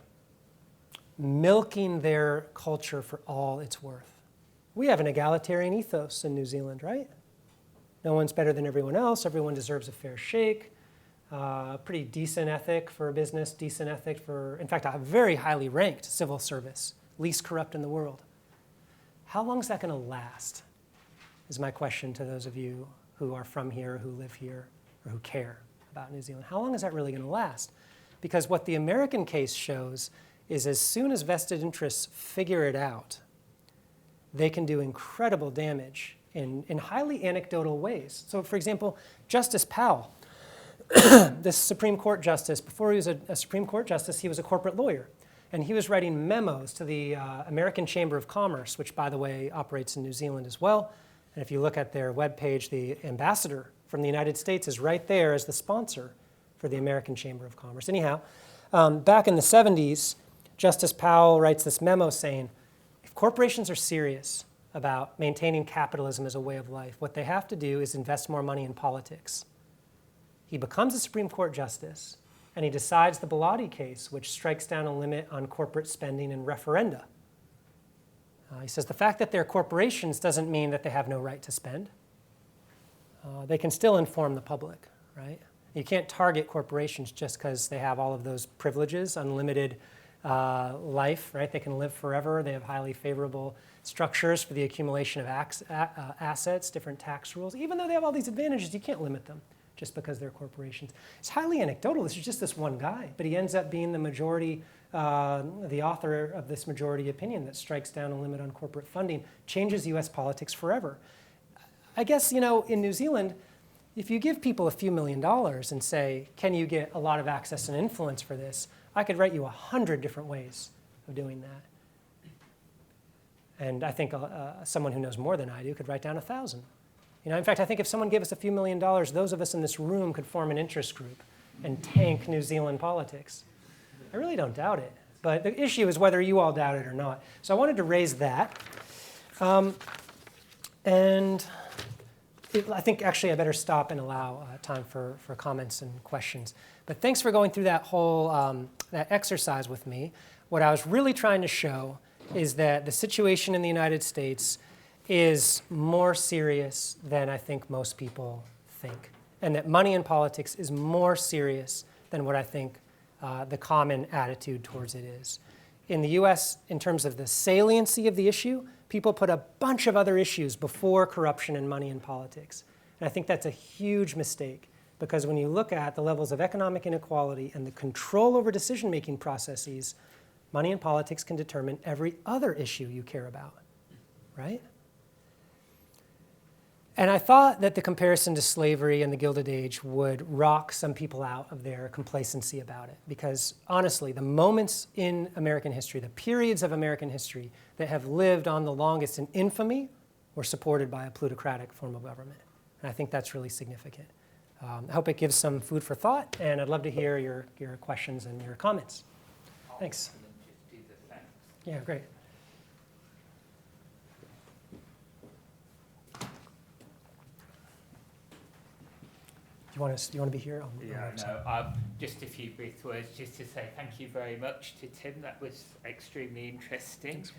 milking their culture for all it's worth. We have an egalitarian ethos in New Zealand, right? No one's better than everyone else. Everyone deserves a fair shake. Pretty decent ethic for a business, decent ethic for, in fact, a very highly ranked civil service, least corrupt in the world. How long is that going to last, is my question to those of you who are from here, who live here, or who care about New Zealand. How long is that really going to last? Because what the American case shows is as soon as vested interests figure it out, they can do incredible damage in highly anecdotal ways. So for example, Justice Powell, this Supreme Court justice, before he was a Supreme Court justice, he was a corporate lawyer. And he was writing memos to the American Chamber of Commerce, which, by the way, operates in New Zealand as well. And if you look at their webpage, the ambassador from the United States is right there as the sponsor for the American Chamber of Commerce. Anyhow, back in the 70s, Justice Powell writes this memo saying, if corporations are serious about maintaining capitalism as a way of life, what they have to do is invest more money in politics. He becomes a Supreme Court justice, and he decides the Bellotti case, which strikes down a limit on corporate spending in referenda. He says the fact that they're corporations doesn't mean that they have no right to spend. They can still inform the public, right? You can't target corporations just because they have all of those privileges, unlimited life, right? They can live forever. They have highly favorable structures for the accumulation of assets, different tax rules. Even though they have all these advantages, you can't limit them just because they're corporations. It's highly anecdotal. This is just this one guy, but he ends up being the majority, the author of this majority opinion that strikes down a limit on corporate funding, changes US politics forever. I guess, in New Zealand, if you give people a few $1 million and say, can you get a lot of access and influence for this, I could write you 100 different ways of doing that. And I think someone who knows more than I do could write down 1,000. In fact, I think if someone gave us a few $1 million, those of us in this room could form an interest group and tank New Zealand politics. I really don't doubt it. But the issue is whether you all doubt it or not. So I wanted to raise that. And I think actually I better stop and allow time for comments and questions. But thanks for going through that whole that exercise with me. What I was really trying to show is that the situation in the United States is more serious than I think most people think, and that money in politics is more serious than what I think the common attitude towards it is. In the US, in terms of the saliency of the issue, people put a bunch of other issues before corruption and money in politics. And I think that's a huge mistake, because when you look at the levels of economic inequality and the control over decision-making processes, money in politics can determine every other issue you care about, right? And I thought that the comparison to slavery and the Gilded Age would rock some people out of their complacency about it. Because honestly, the moments in American history, the periods of American history that have lived on the longest in infamy were supported by a plutocratic form of government. And I think that's really significant. I hope it gives some food for thought, and I'd love to hear your questions and your comments. Thanks. Yeah, great. You want to be here? Just a few brief words, just to say thank you very much to Tim. That was extremely interesting. Thanks,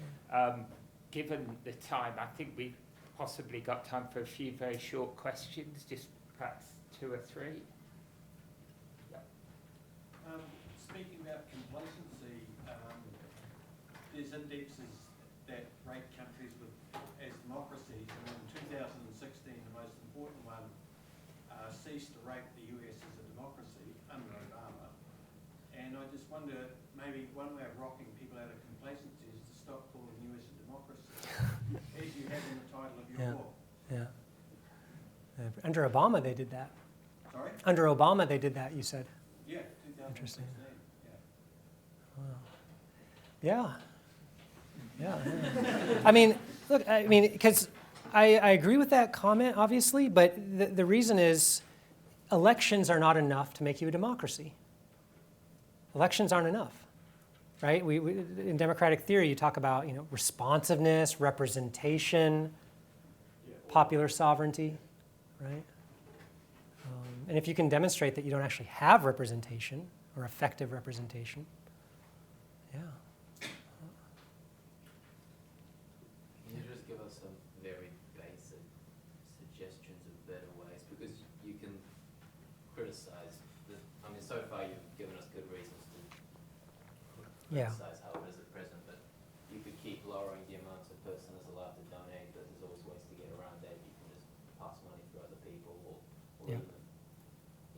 given the time, I think we've possibly got time for a few very short questions, just perhaps 2 or 3. Speaking about complacency, there's indexes that rate countries as democracies, and in 2016 the most important one ceased to rate the US as a democracy under Obama. And I just wonder, maybe one way of rocking people out of complacency is to stop calling the US a democracy, as you have in the title of your book. Yeah. Under Obama, they did that. Sorry? Under Obama, they did that, you said. Yeah, 2016. Interesting. Yeah. Yeah. I mean, look, because I agree with that comment, obviously, but the reason is elections are not enough to make you a democracy. Elections aren't enough, right? We in democratic theory, you talk about responsiveness, representation, popular sovereignty, right? And if you can demonstrate that you don't actually have representation or effective representation, yeah. Can you just give us some very basic suggestions of better ways? Because you can criticize, so far you've given us good reasons to criticize how it is at present, but you could keep lowering the amounts a person is allowed to donate, but there's always ways to get around that. You can just pass money through other people, or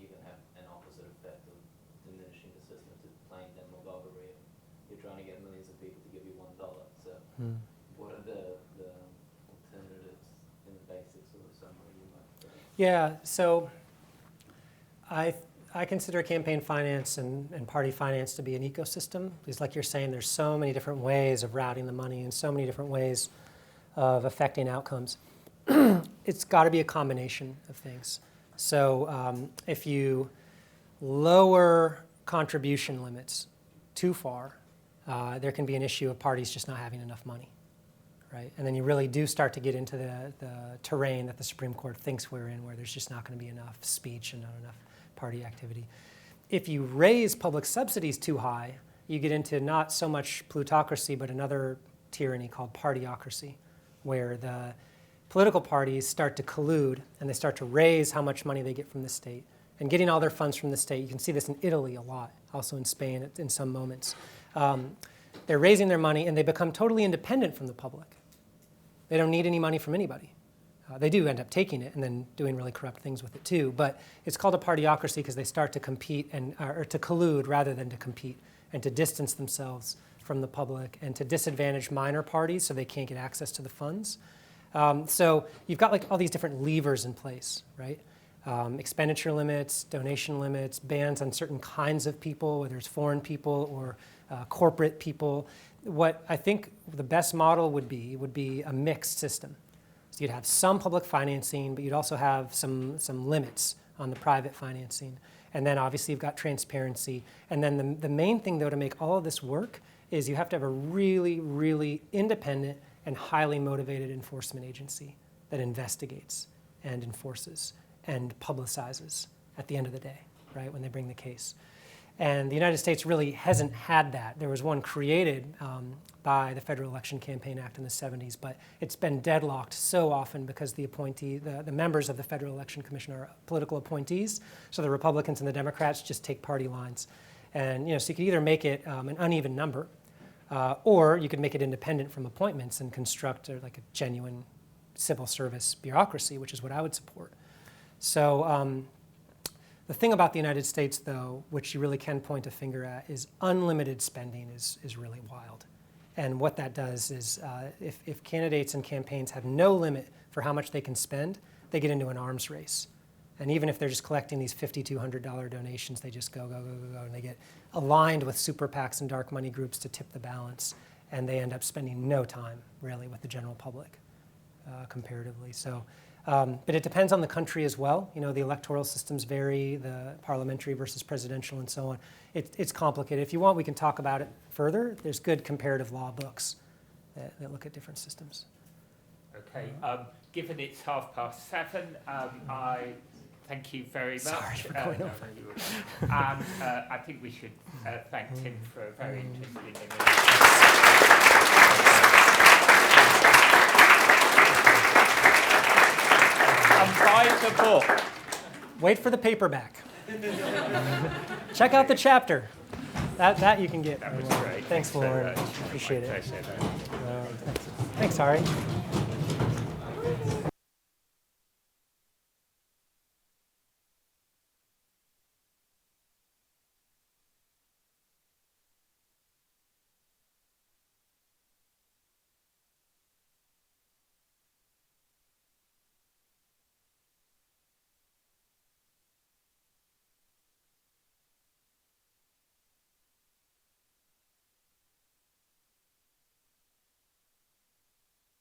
even have an opposite effect of diminishing the system to plain demagoguery. You're trying to get millions of people to give you $1. So what are the alternatives in the basic sort of summary you might say? Yeah, so I consider campaign finance and party finance to be an ecosystem. Because like you're saying, there's so many different ways of routing the money and so many different ways of affecting outcomes. It's got to be a combination of things. So if you lower contribution limits too far, there can be an issue of parties just not having enough money, right? And then you really do start to get into the terrain that the Supreme Court thinks we're in, where there's just not going to be enough speech and not enough party activity. If you raise public subsidies too high, you get into not so much plutocracy, but another tyranny called partyocracy, where the political parties start to collude and they start to raise how much money they get from the state. And getting all their funds from the state, you can see this in Italy a lot, also in Spain in some moments. They're raising their money and they become totally independent from the public. They don't need any money from anybody. They do end up taking it and then doing really corrupt things with it too, but it's called a partyocracy because they start to compete or to collude rather than to compete, and to distance themselves from the public and to disadvantage minor parties so they can't get access to the funds. So you've got like all these different levers in place, right? Expenditure limits, donation limits, bans on certain kinds of people, whether it's foreign people or corporate people. What I think the best model would be a mixed system. So you'd have some public financing, but you'd also have some limits on the private financing. And then obviously you've got transparency. And then the main thing though to make all of this work is you have to have a really, really independent and highly motivated enforcement agency that investigates and enforces and publicizes at the end of the day, right, when they bring the case. And the United States really hasn't had that. There was one created by the Federal Election Campaign Act in the 70s, but it's been deadlocked so often because the members of the Federal Election Commission are political appointees, so the Republicans and the Democrats just take party lines. And so you could either make it an uneven number, or you could make it independent from appointments and construct like a genuine civil service bureaucracy, which is what I would support. So the thing about the United States, though, which you really can point a finger at, is unlimited spending is really wild. And what that does is if candidates and campaigns have no limit for how much they can spend, they get into an arms race. And even if they're just collecting these $5,200 donations, they just go, and they get aligned with super PACs and dark money groups to tip the balance. And they end up spending no time, really, with the general public, comparatively. So, but it depends on the country as well. You know, the electoral systems vary, the parliamentary versus presidential and so on. It's complicated. If you want, we can talk about it further. There's good comparative law books that look at different systems. Okay, given it's 7:30, I thank you very much. Sorry for going over. And I think we should thank Tim for a very interesting interview. And buy the book. Wait for the paperback. Check out the chapter. That you can get. That was great. Thanks, very Lauren. much. Appreciate My it. pleasure. Thanks, Hari.